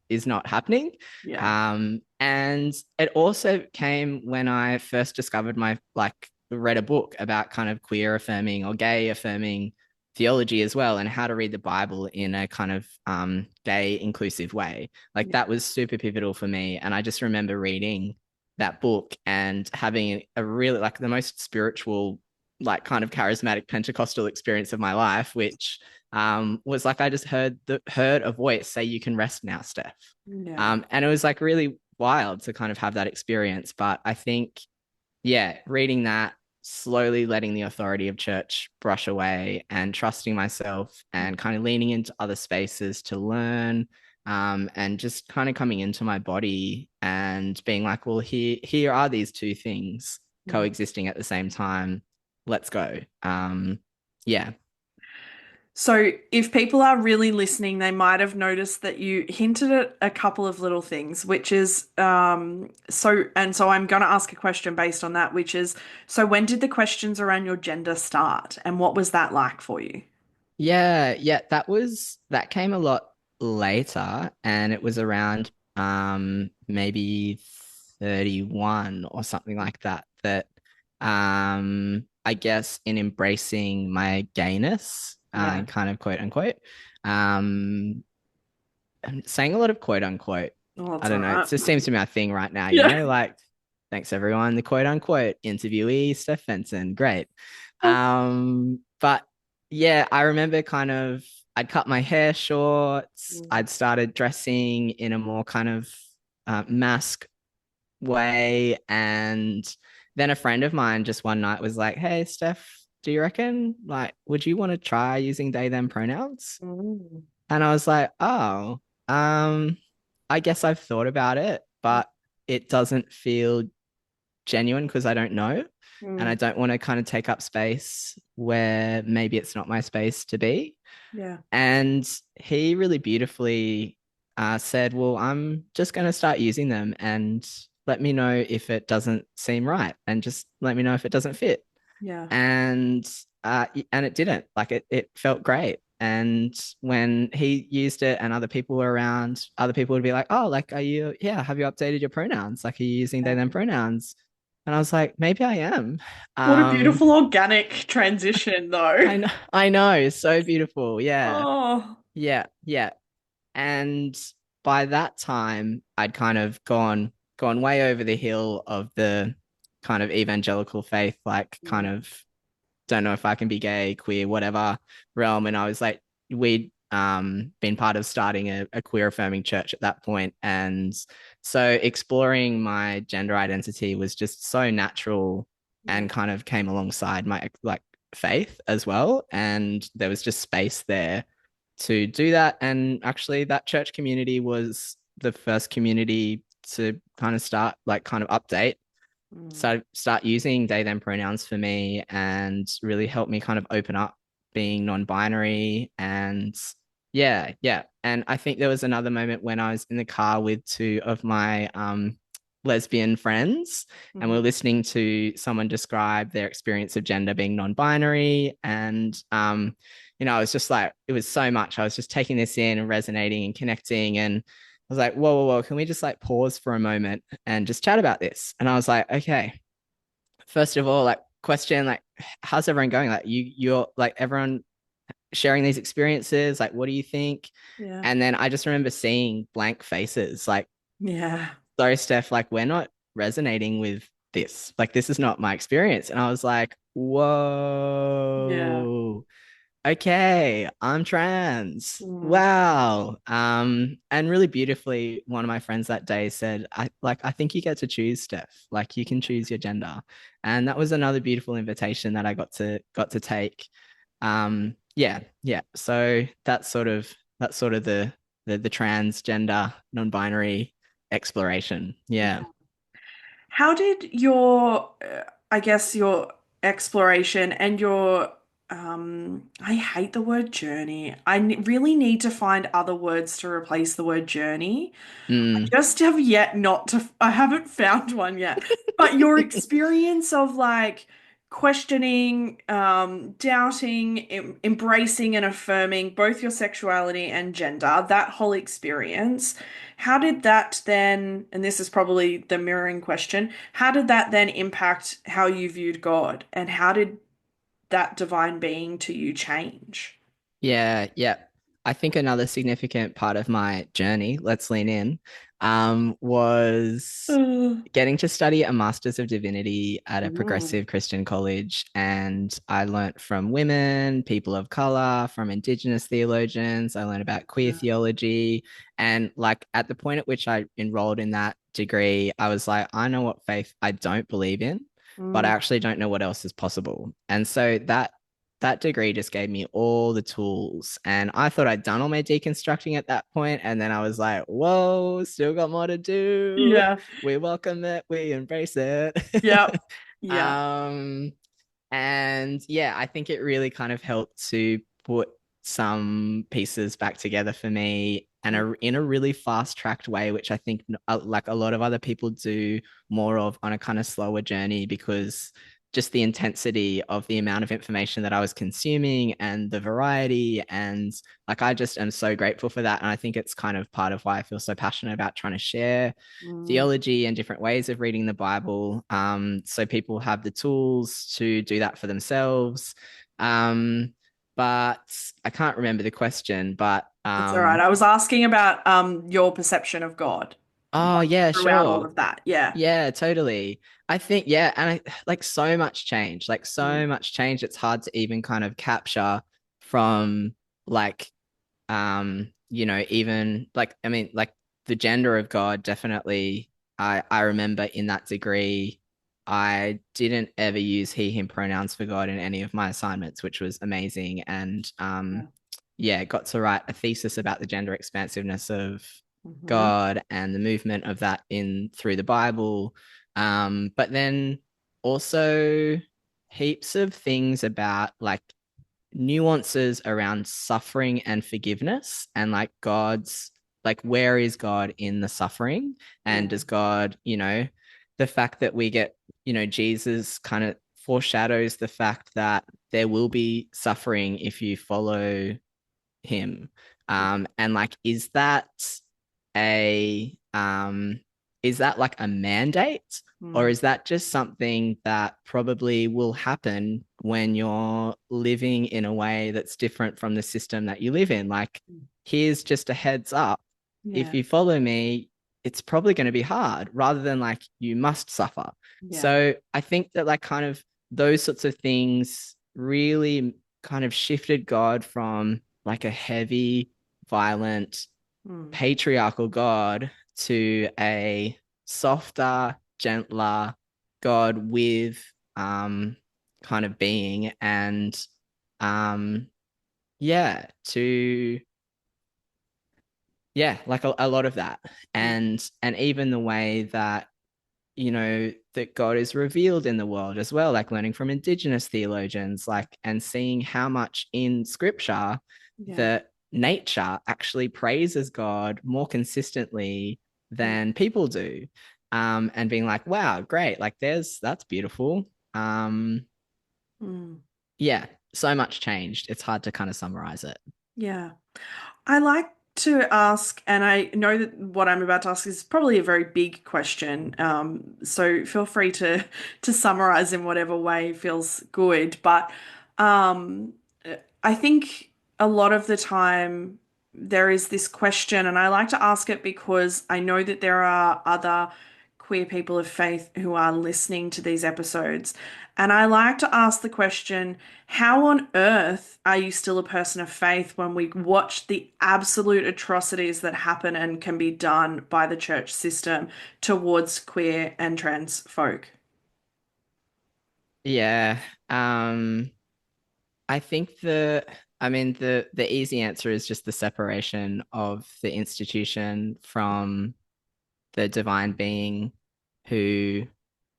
is not happening. Yeah. And it also came when I first discovered my like read a book about kind of queer affirming or gay affirming theology as well and how to read the Bible in a kind of gay inclusive way. Like Yeah. that was super pivotal for me. And I just remember reading that book and having a really like the most spiritual, like kind of charismatic Pentecostal experience of my life, which was like I just heard a voice say, "You can rest now, Steff." Yeah. And it was like really wild to kind of have that experience. But I think, yeah, reading that, slowly letting the authority of church brush away and trusting myself and kind of leaning into other spaces to learn, and just kind of coming into my body and being like, well, here are these two things Mm. coexisting at the same time. Let's go. Yeah. So, if people are really listening, they might have noticed that you hinted at a couple of little things, which is so I'm going to ask a question based on that, which is so when did the questions around your gender start and what was that like for you? Yeah, that came a lot later and it was around maybe 31 or something like that I guess in embracing my gayness, Yeah. kind of quote unquote. Um I'm saying a lot of quote unquote. Oh, I that's all don't know. It right. just seems to be my thing right now, Yeah. like thanks everyone, the quote unquote interviewee, Steff Fenton. Great. But yeah, I remember kind of I'd cut my hair short. Mm. I'd started dressing in a more kind of mask way. And then a friend of mine just one night was like, hey, Steff, do you reckon, like, would you want to try using they, them pronouns? Mm. And I was like, oh, um, I guess I've thought about it, but it doesn't feel genuine because I don't know. And I Mm. don't want to kind of take up space where maybe it's not my space to be. Yeah. And he really beautifully said, well, I'm just going to start using them and let me know if it doesn't seem right and just let me know if it doesn't fit. Yeah. And and it didn't. Like it felt great. And when he used it and other people were around, other people would be like, oh, like, have you updated your pronouns? Like, are you using they, Yeah. them pronouns? And I was like, maybe I am. What a Um, beautiful organic transition, though. I know, so beautiful. Yeah, Oh. yeah. And by that time, I'd kind of gone way over the hill of the kind of evangelical faith, like kind Mm. of don't know if I can be gay, queer, whatever realm. And I was like, we'd been part of starting a queer affirming church at that point. And so exploring my gender identity was just so natural Yeah. and kind of came alongside my like faith as well. And there was just space there to do that. And actually that church community was the first community to kind of kind of update Mm. start using they them pronouns for me and really help me kind of open up being non-binary. And yeah, and I think there was another moment when I was in the car with two of my lesbian friends, and Mm. we're listening to someone describe their experience of gender being non-binary. And I was just like, it was so much. I was just taking this in and resonating and connecting. And I was like, whoa, whoa, whoa, can we just like pause for a moment and just chat about this? And I was like, okay, first of all, like question, like, how's everyone going? Like you're like everyone sharing these experiences, like what do you think? Yeah. And then I just remember seeing blank faces, like, Yeah. sorry, Steff, like we're not resonating with this. Like this is not my experience. And I was like, Yeah. whoa, okay, I'm trans. Mm. Wow. And really beautifully, one of my friends that day said, I think you get to choose, Steff. Like you can choose your gender. And that was another beautiful invitation that I got to take. Yeah, yeah. So that's sort of the transgender, non-binary exploration. Yeah. How did your, I guess, your exploration and your, I hate the word journey. Really need to find other words to replace the word journey. I Mm, just have yet not to, I haven't found one yet. But your experience of like questioning, doubting, embracing and affirming both your sexuality and gender, that whole experience, how did that then, and this is probably the mirroring question, how did that then impact how you viewed God? And how did that divine being to you change? yeah, yeah. I think another significant part of my journey, let's lean in, was getting to study a Master's of Divinity at a Ooh, progressive Christian college. And I learnt from women, people of color, from Indigenous theologians. I learned about queer yeah. theology. And like at the point at which I enrolled in that degree, I was like, I know what faith I don't believe in, but I Mm, actually don't know what else is possible. And so that degree just gave me all the tools. And I thought I'd done all my deconstructing at that point. And then I was like, whoa, still got more to do. yeah. We welcome it, we embrace it. Yep. Yeah. um, and yeah, I think it really kind of helped to put some pieces back together for me and in a really fast tracked way, which I think like a lot of other people do more of on a kind of slower journey because just the intensity of the amount of information that I was consuming and the variety. And like, I just am so grateful for that. And I think it's kind of part of why I feel so passionate about trying to share Mm. theology and different ways of reading the Bible. So people have the tools to do that for themselves. But I can't remember the question, but It's all right. I was asking about your perception of God oh yeah, throughout all sure. of that. Yeah. Yeah, totally. I think, yeah, and like so much change, like Mm. so much change. It's hard to even kind of capture from like, even like, I mean, like the gender of God, definitely. I remember in that degree, I didn't ever use he, him pronouns for God in any of my assignments, which was amazing. And Yeah. yeah, got to write a thesis about the gender expansiveness of Hmm. God and the movement of that in through the Bible. But then also heaps of things about like nuances around suffering and forgiveness and like God's like where is God in the suffering, and Yeah. does God, the fact that we get, Jesus kind of foreshadows the fact that there will be suffering if you follow him. And like, a is that like a mandate, or Mm. is that just something that probably will happen when you're living in a way that's different from the system that you live in? Like, here's just a heads up. If Yeah. you follow me, it's probably going to be hard rather than like you must suffer. Yeah. So I think that like kind of those sorts of things really kind of shifted God from like a heavy, violent, Mm. patriarchal God to a softer, gentler God with kind of being. And um yeah, to yeah, like a lot of that. Mm. And even the way that that God is revealed in the world as well, like learning from indigenous theologians, like and seeing how much in scripture Yeah. that nature actually praises God more consistently Mm. than people do. and being like, wow, great, like that's beautiful. Mm. Yeah, so much changed. It's hard to kind of summarize it. Yeah. I like to ask, and I know that what I'm about to ask is probably a very big question. So feel free to summarize in whatever way feels good. But um, I think a lot of the time there is this question, and I like to ask it because I know that there are other queer people of faith who are listening to these episodes. And I like to ask the question, how on earth are you still a person of faith when we watch the absolute atrocities that happen and can be done by the church system towards queer and trans folk? Yeah. Um, I think the easy answer is just the separation of the institution from the divine being who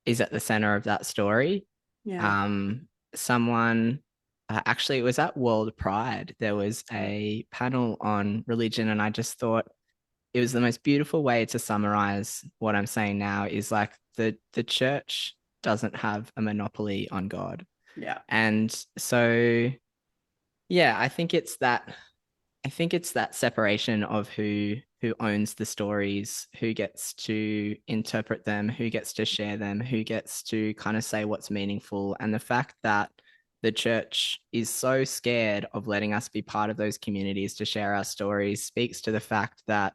is at the center of that story. Yeah. Um, someone Actually, it was at World Pride. There was a panel on religion, and I just thought it was the most beautiful way to summarize what I'm saying now is like the church doesn't have a monopoly on God. Yeah. And so yeah, I think it's that separation of who owns the stories, who gets to interpret them, who gets to share them, who gets to kind of say what's meaningful, and the fact that the church is so scared of letting us be part of those communities to share our stories speaks to the fact that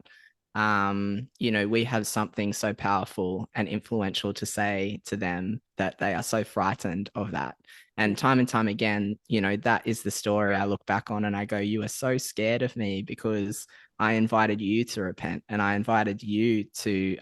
we have something so powerful and influential to say to them that they are so frightened of that. Yeah. And time again, that is the story I look back on and I go, you are so scared of me because I invited you to repent and I invited you to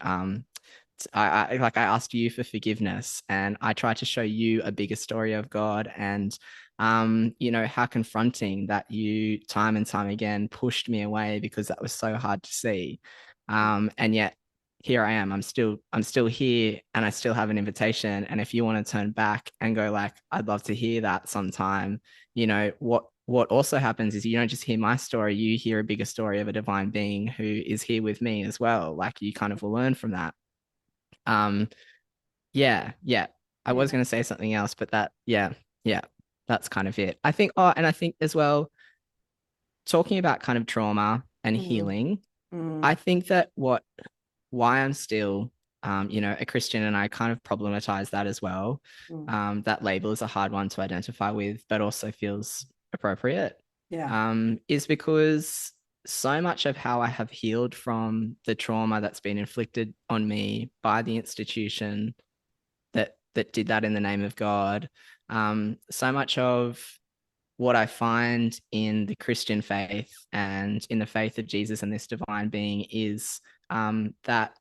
I asked you for forgiveness and I tried to show you a bigger story of God and how confronting that you time and time again pushed me away because that was so hard to see. And yet here I am. I'm still here and I still have an invitation. And if you want to turn back and go like, I'd love to hear that sometime, what also happens is you don't just hear my story, you hear a bigger story of a divine being who is here with me as well. Like you kind of will learn from that. Um, yeah, yeah. I was Yeah. going to say something else, but yeah, that's kind of it. I think, oh, and I think as well, talking about kind of trauma and Mm. healing, I Mm. think that why I'm still, a Christian and I kind of problematize that as well. Mm. That label is a hard one to identify with, but also feels appropriate. Yeah. Is because so much of how I have healed from the trauma that's been inflicted on me by the institution that did that in the name of God. So much of what I find in the Christian faith and in the faith of Jesus and this divine being is that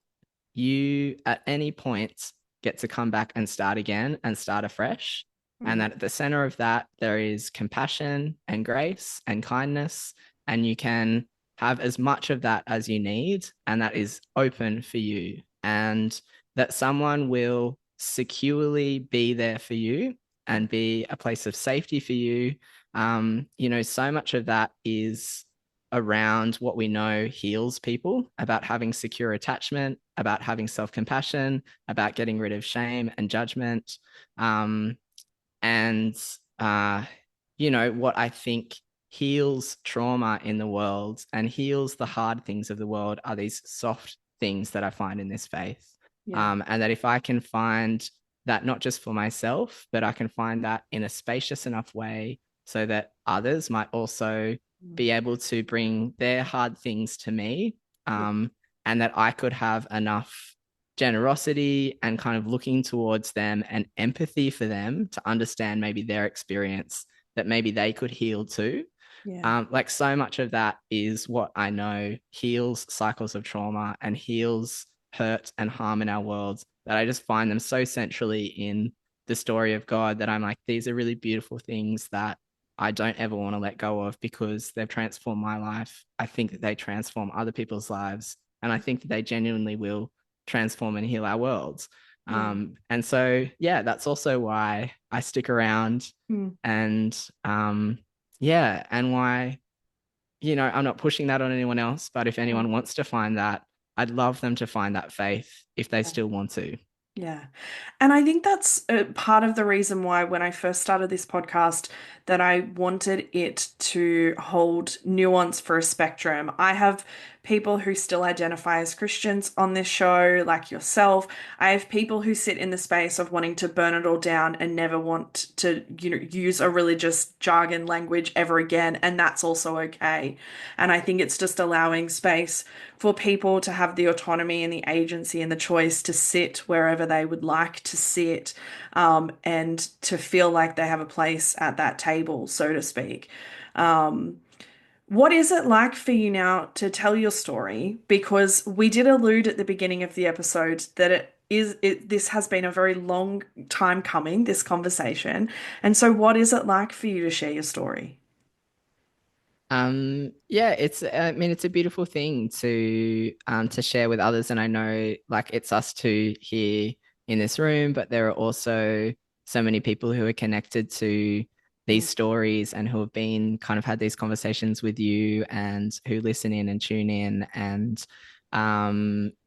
you at any point get to come back and start again and start afresh. And Mm. that at the center of that, there is compassion and grace and kindness. And you can have as much of that as you need. And that is open for you. And that someone will securely be there for you and be a place of safety for you. So much of that is around what we know heals people about having secure attachment, about having self compassion, about getting rid of shame and judgment. Um, and, uh, what I think heals trauma in the world and heals the hard things of the world are these soft things that I find in this faith. Yeah. And that if I can find that not just for myself, but I can find that in a spacious enough way so that others might also Mm. be able to bring their hard things to me, Yeah. and that I could have enough generosity and kind of looking towards them and empathy for them to understand maybe their experience that maybe they could heal too. Yeah. Like so much of that is what I know heals cycles of trauma and heals hurt and harm in our worlds that I just find them so centrally in the story of God that I'm like, these are really beautiful things that I don't ever want to let go of because they've transformed my life. I think that they transform other people's lives. And I think that they genuinely will transform and heal our worlds. Yeah. And so, yeah, that's also why I stick around Mm. and yeah, and why, I'm not pushing that on anyone else, but if Yeah. anyone wants to find that, I'd love them to find that faith if they still want to. Yeah. And I think that's part of the reason why, when I first started this podcast, that I wanted it to hold nuance for a spectrum. I have people who still identify as Christians on this show, like yourself. I have people who sit in the space of wanting to burn it all down and never want to, use a religious jargon language ever again. And that's also okay. And I think it's just allowing space for people to have the autonomy and the agency and the choice to sit wherever they would like to sit, and to feel like they have a place at that table, so to speak. Um, what is it like for you now to tell your story? Because we did allude at the beginning of the episode that this has been a very long time coming, this conversation. And so what is it like for you to share your story? Yeah, I mean, it's a beautiful thing to share with others. And I know like it's us two here in this room, but there are also so many people who are connected to these Mm, stories and who have been kind of had these conversations with you and who listen in and tune in. And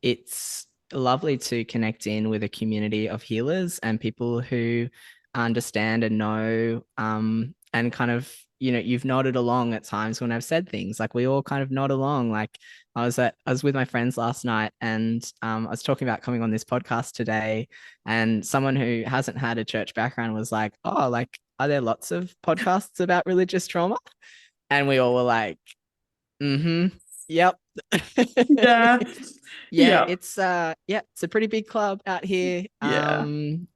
it's lovely to connect in with a community of healers and people who understand and know and kind of you've nodded along at times when I've said things. Like we all kind of nod along. Like I was with my friends last night and I was talking about coming on this podcast today, and someone who hasn't had a church background was like, "Oh, like are there lots of podcasts about religious trauma?" And we all were like, "Mm-hmm, yep." yeah. Yeah, Yeah. it's a pretty big club out here. Yeah.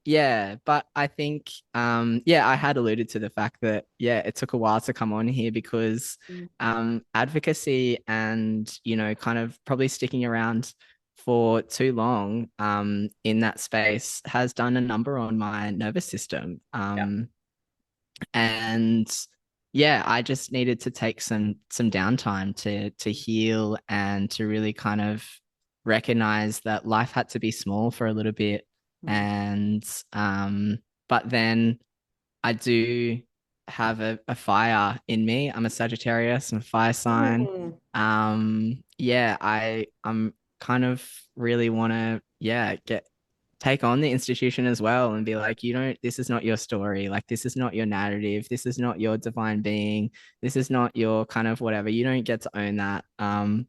Yeah, but I think yeah, I had alluded to the fact that yeah, it took a while to come on here because Mm, advocacy and kind of probably sticking around for too long in that space has done a number on my nervous system. yeah. And yeah, I just needed to take some downtime to heal and to really kind of recognize that life had to be small for a little bit. Mm. And but then I do have a fire in me. I'm a Sagittarius, I'm a fire sign. Mm. Yeah, I'm kind of really want to get take on the institution as well and be like, this is not your story. Like, this is not your narrative. This is not your divine being. This is not your kind of whatever. You don't get to own that.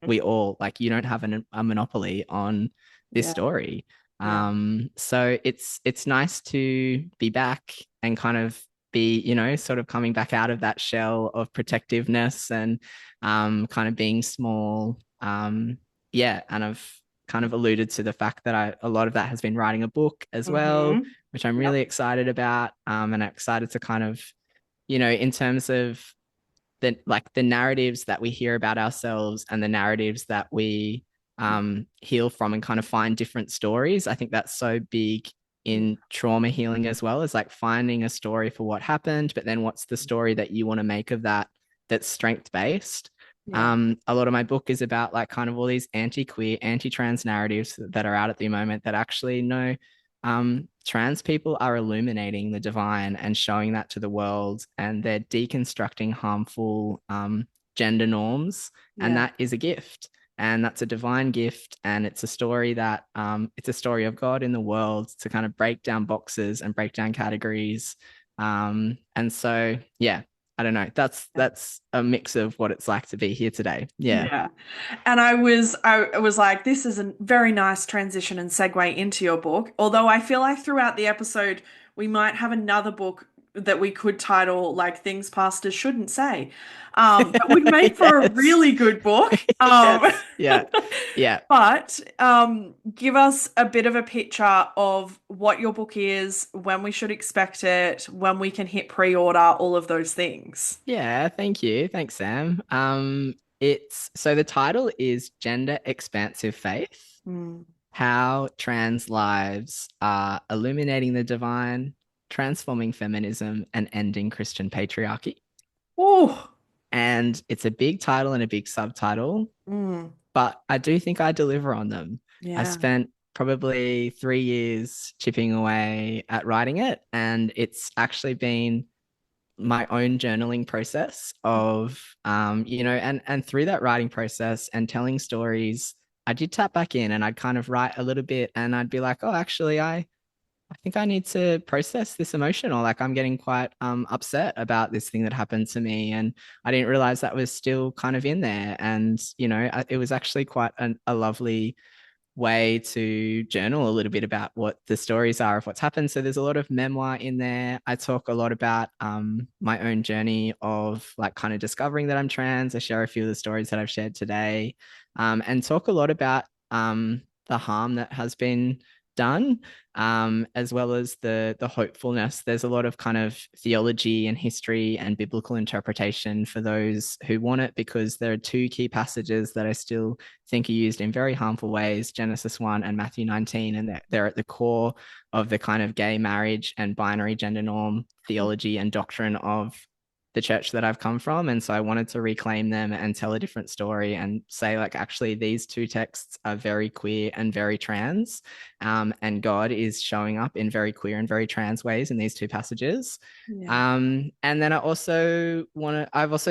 We all, like, you don't have a monopoly on this Yeah. story. Yeah. So it's nice to be back and kind of be, sort of coming back out of that shell of protectiveness and kind of being small. Yeah, and I've kind of alluded to the fact that a lot of that has been writing a book as well, Mm-hmm. which I'm Yep. really excited about. And I'm excited to kind of, in terms of the narratives that we hear about ourselves and the narratives that we heal from and kind of find different stories. I think that's so big Yeah. in trauma healing as well, as like finding a story for what happened, but then what's the story that you want to make of that that's strength based. Yeah. A lot of my book is about like kind of all these anti-queer, anti-trans narratives that are out at the moment that actually know trans people are illuminating the divine and showing that to the world, and they're deconstructing harmful gender norms, and Yeah. that is a gift, and that's a divine gift, and it's a story that it's a story of God in the world to kind of break down boxes and break down categories, and so yeah. I don't know. That's a mix of what it's like to be here today. Yeah. Yeah. And I was like, this is a very nice transition and segue into your book. Although I feel like throughout the episode we might have another book that we could title like Things Pastors Shouldn't Say. That would make for a Yes. really good book. Yes. Yeah. Yeah. But give us a bit of a picture of what your book is, when we should expect it, when we can hit pre-order, all of those things. Yeah, thank you. Thanks, Sam. It's so the title is Gender Expansive Faith: Mm. How Trans Lives Are Illuminating the Divine, Transforming Feminism, and Ending Christian Patriarchy. Oh, And it's a big title and a big subtitle, mm. but I do think I deliver on them. I Yeah. spent probably 3 years chipping away at writing it, and it's actually been my own journaling process of and through that writing process and telling stories I did tap back in and I'd kind of write a little bit and I'd be like, oh, actually, I think I need to process this emotion, or like I'm getting quite upset about this thing that happened to me. And I didn't realize that was still kind of in there. And, it was actually quite a lovely way to journal a little bit about what the stories are of what's happened. So there's a lot of memoir in there. I talk a lot about my own journey of like kind of discovering that I'm trans. I share a few of the stories that I've shared today, and talk a lot about the harm that has been done, as well as the hopefulness. There's a lot of kind of theology and history and biblical interpretation for those who want it, because there are two key passages that I still think are used in very harmful ways, Genesis 1 and Matthew 19, and they're at the core of the kind of gay marriage and binary gender norm theology and doctrine of the church that I've come from. And so I wanted to reclaim them and tell a different story and say, like, actually, these two texts are very queer and very trans. And God is showing up in very queer and very trans ways in these two passages. Yeah. And then I've also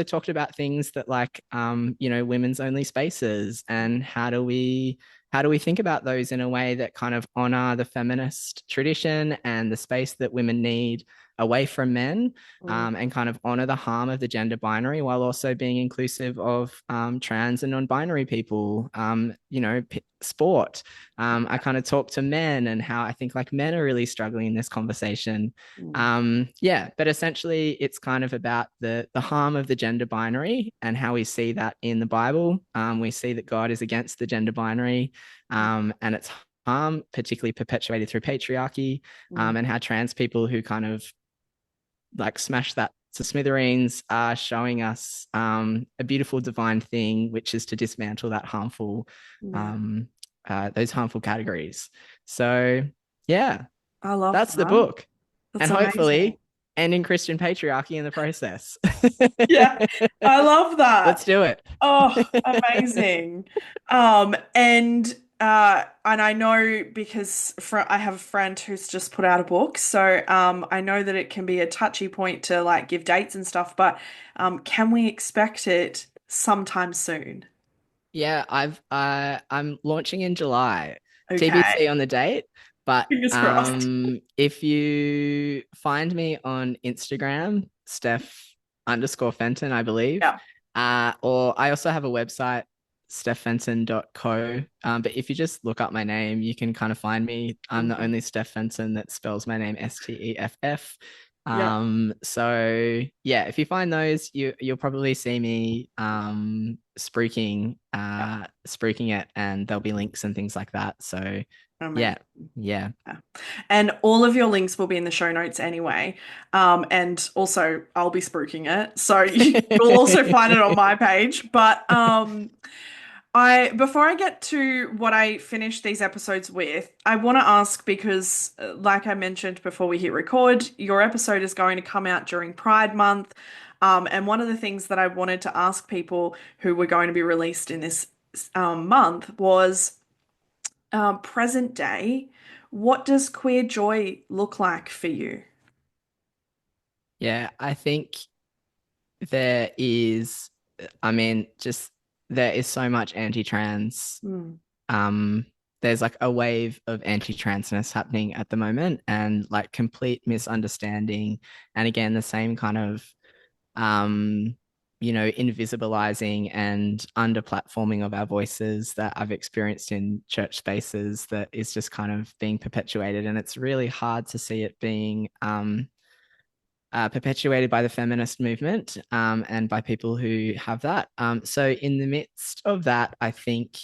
talked about things that like, women's only spaces, and how do we think about those in a way that kind of honor the feminist tradition and the space that women need away from men, and kind of honor the harm of the gender binary while also being inclusive of trans and non-binary people, sport. I kind of talk to men and how I think like men are really struggling in this conversation. But essentially it's kind of about the harm of the gender binary and how we see that in the Bible. We see that God is against the gender binary, and its harm, particularly perpetuated through patriarchy, and how trans people who kind of like smash that to smithereens are showing us a beautiful divine thing, which is to dismantle that harmful, those harmful categories. So yeah, I love that's the that. book. That's And amazing. hopefully ending Christian patriarchy in the process. Yeah, I love Let's that. do it. Oh, amazing. And I know because I have a friend who's just put out a book, so I know that it can be a touchy point to like give dates and stuff, but can we expect it sometime soon? Yeah, I'm launching in July. TBC Okay. on the date, but Fingers crossed. if you find me on Instagram, Steff_Fenton, I believe. Yeah. Or I also have a website, stefffenton.co. But if you just look up my name, you can kind of find me. I'm the Mhm. only Steff Fenton that spells my name Steff. Yeah. So yeah, if you find those, you'll probably see me Yeah. spruiking it, and there'll be links and things like that. So yeah, Amazing. yeah. Yeah. And all of your links will be in the show notes anyway. And also I'll be spruiking it. So you'll also find it on my page. But I before I get to what I finish these episodes with, I want to ask because like I mentioned before we hit record, your episode is going to come out during Pride Month. And one of the things that I wanted to ask people who were going to be released in this month was present day, what does queer joy look like for you? Yeah, I think there is, I mean, just there is so much anti-trans. Mm, Um, there's like a wave of anti-transness happening at the moment, and like complete misunderstanding. And again, the same kind of um, invisibilizing and under platforming of our voices that I've experienced in church spaces that is just kind of being perpetuated. And it's really hard to see it being perpetuated by the feminist movement, and by people who have that. So, in the midst of that, I think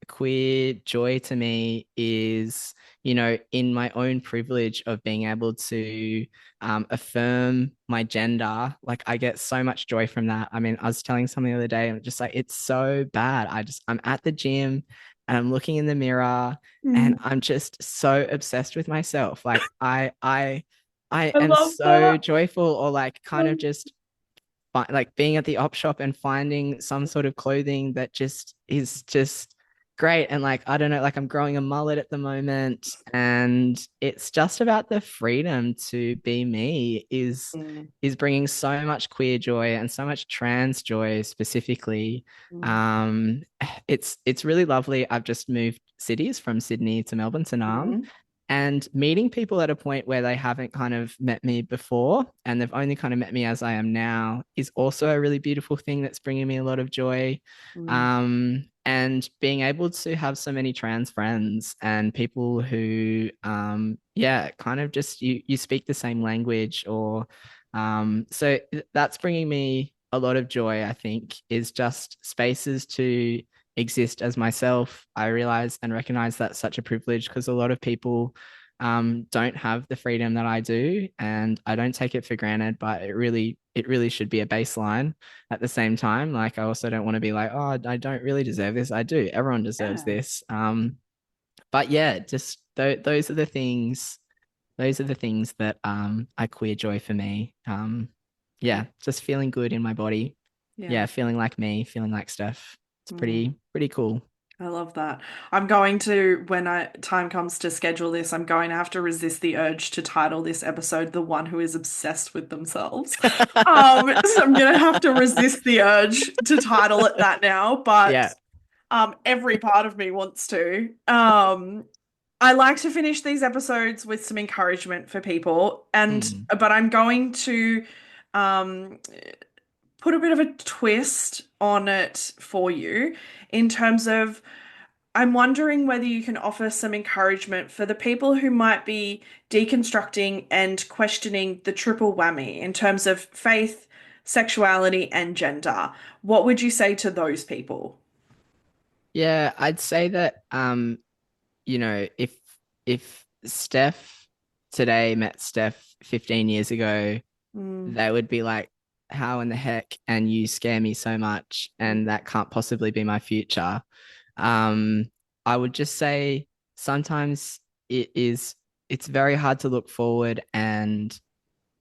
queer joy to me is, in my own privilege of being able to affirm my gender. Like, I get so much joy from that. I mean, I was telling someone the other day, I'm just like, it's so bad. I'm at the gym and I'm looking in the mirror and mm, I'm just so obsessed with myself. Like, I I am love so that. joyful, or like kind of just like being at the op shop and finding some sort of clothing that just is just great. And like, I don't know, like I'm growing a mullet at the moment, and it's just about the freedom to be me Mm, is bringing so much queer joy and so much trans joy specifically. mm, Um, it's really lovely. I've just moved cities from Sydney to Melbourne to Naarm, mm, and meeting people at a point where they haven't kind of met me before and they've only kind of met me as I am now is also a really beautiful thing that's bringing me a lot of joy. mm. And being able to have so many trans friends and people who, yeah, kind of just you speak the same language, or, so that's bringing me a lot of joy. I think is just spaces to exist as myself. I realize and recognize that's such a privilege because a lot of people, don't have the freedom that I do, and I don't take it for granted. But it really should be a baseline at the same time. Like I also don't want to be like, oh, I don't really deserve this. I do. Everyone deserves Yeah, this. But yeah, just those are the things. Those are the things that are queer joy for me. yeah, Yeah, just feeling good in my body. yeah. Yeah, feeling like me, feeling like Steff. It's Mm. pretty cool. I love that. I'm going to, when I time comes to schedule this, I'm going to have to resist the urge to title this episode "The One Who Is Obsessed with Themselves." So I'm gonna have to resist the urge to title it that now, but Yeah. every part of me wants to. I like to finish these episodes with some encouragement for people, and Mm. but I'm going to um put a bit of a twist on it for you in terms of I'm wondering whether you can offer some encouragement for the people who might be deconstructing and questioning the triple whammy in terms of faith, sexuality, and gender. What would you say to those people? Yeah, I'd say that if Steff today met Steff 15 years ago, Mm, they would be like, how in the heck? And you scare me so much, mm, and that can't possibly be my future. Um, I would just say sometimes it's very hard to look forward and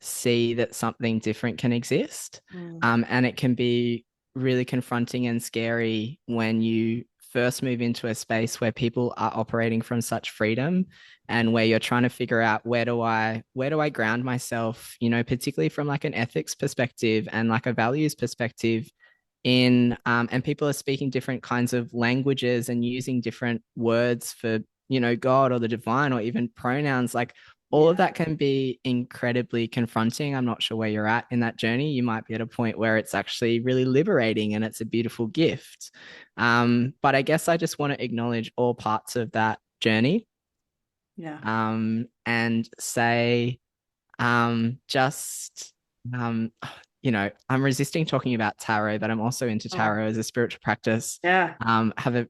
see that something different can exist. mm, And it can be really confronting and scary when you first move into a space where people are operating from such freedom, and where you're trying to figure out where do I ground myself, particularly from like an ethics perspective and like a values perspective in, and people are speaking different kinds of languages and using different words for, God or the divine or even pronouns. Like all of yeah, that can be incredibly confronting. I'm not sure where you're at in that journey. You might be at a point where it's actually really liberating and it's a beautiful gift. But I guess I just want to acknowledge all parts of that journey, yeah. and say, just, um, I'm resisting talking about tarot, but I'm also into Oh, tarot as a spiritual practice. yeah, Have a,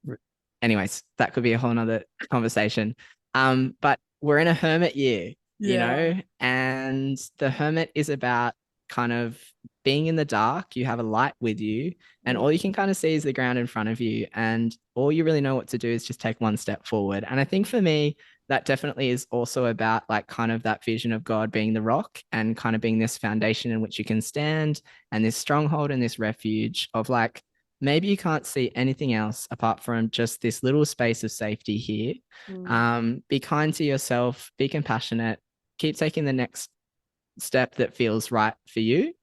anyways, that could be a whole nother conversation. But we're in a hermit year, yeah. and the hermit is about kind of being in the dark. You have a light with you, and Mm, all you can kind of see is the ground in front of you. And all you really know what to do is just take one step forward. And I think for me, that definitely is also about like kind of that vision of God being the rock and kind of being this foundation in which you can stand, and this stronghold and this refuge of like, maybe you can't see anything else apart from just this little space of safety here. mm, Be kind to yourself, be compassionate, keep taking the next step that feels right for you.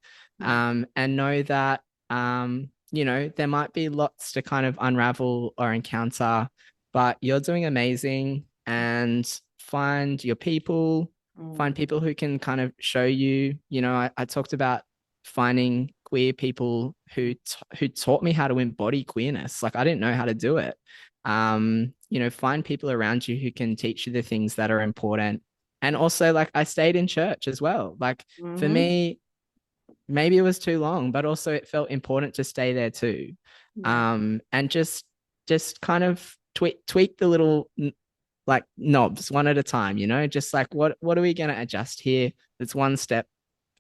yeah. And know that, there might be lots to kind of unravel or encounter, but you're doing amazing. And find your people, find Mm, people who can kind of show you. I talked about finding queer people who taught me how to embody queerness. Like I didn't know how to do it. Find people around you who can teach you the things that are important. And also, like, I stayed in church as well. Like, for mm-hmm. me, maybe it was too long, but also it felt important to stay there too. Yeah, And just kind of tweak the little like knobs one at a time, just like what are we going to adjust here? That's one step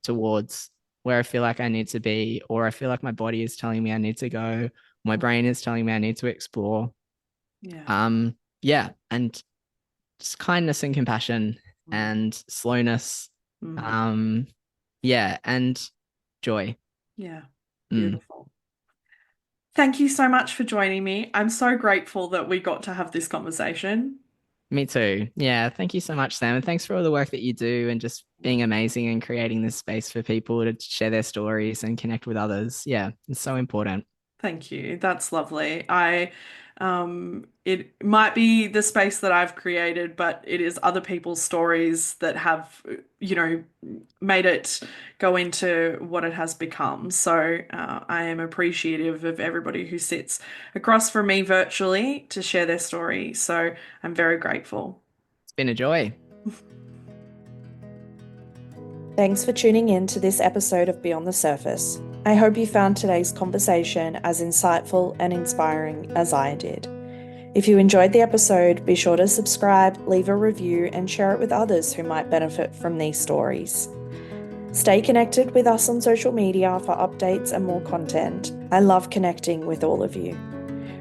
towards where I feel like I need to be, or I feel like my body is telling me I need to go, my brain is telling me I need to explore. yeah. Yeah, and just kindness and compassion Mm, and slowness. mm, Um, yeah, and joy. yeah. Mm. Beautiful. Thank you so much for joining me. I'm so grateful that we got to have this conversation. Me too. Yeah. Thank you so much, Sam. And thanks for all the work that you do and just being amazing and creating this space for people to share their stories and connect with others. Yeah. It's so important. Thank you. That's lovely. It might be the space that I've created, but it is other people's stories that have, made it go into what it has become. So, I am appreciative of everybody who sits across from me virtually to share their story. So, I'm very grateful. It's been a joy. Thanks for tuning in to this episode of Beyond the Surface. I hope you found today's conversation as insightful and inspiring as I did. If you enjoyed the episode, be sure to subscribe, leave a review, and share it with others who might benefit from these stories. Stay connected with us on social media for updates and more content. I love connecting with all of you.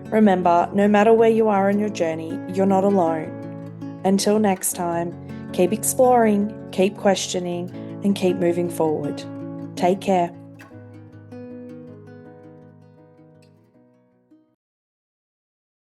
Remember, no matter where you are on your journey, you're not alone. Until next time, keep exploring, keep questioning, and keep moving forward. Take care.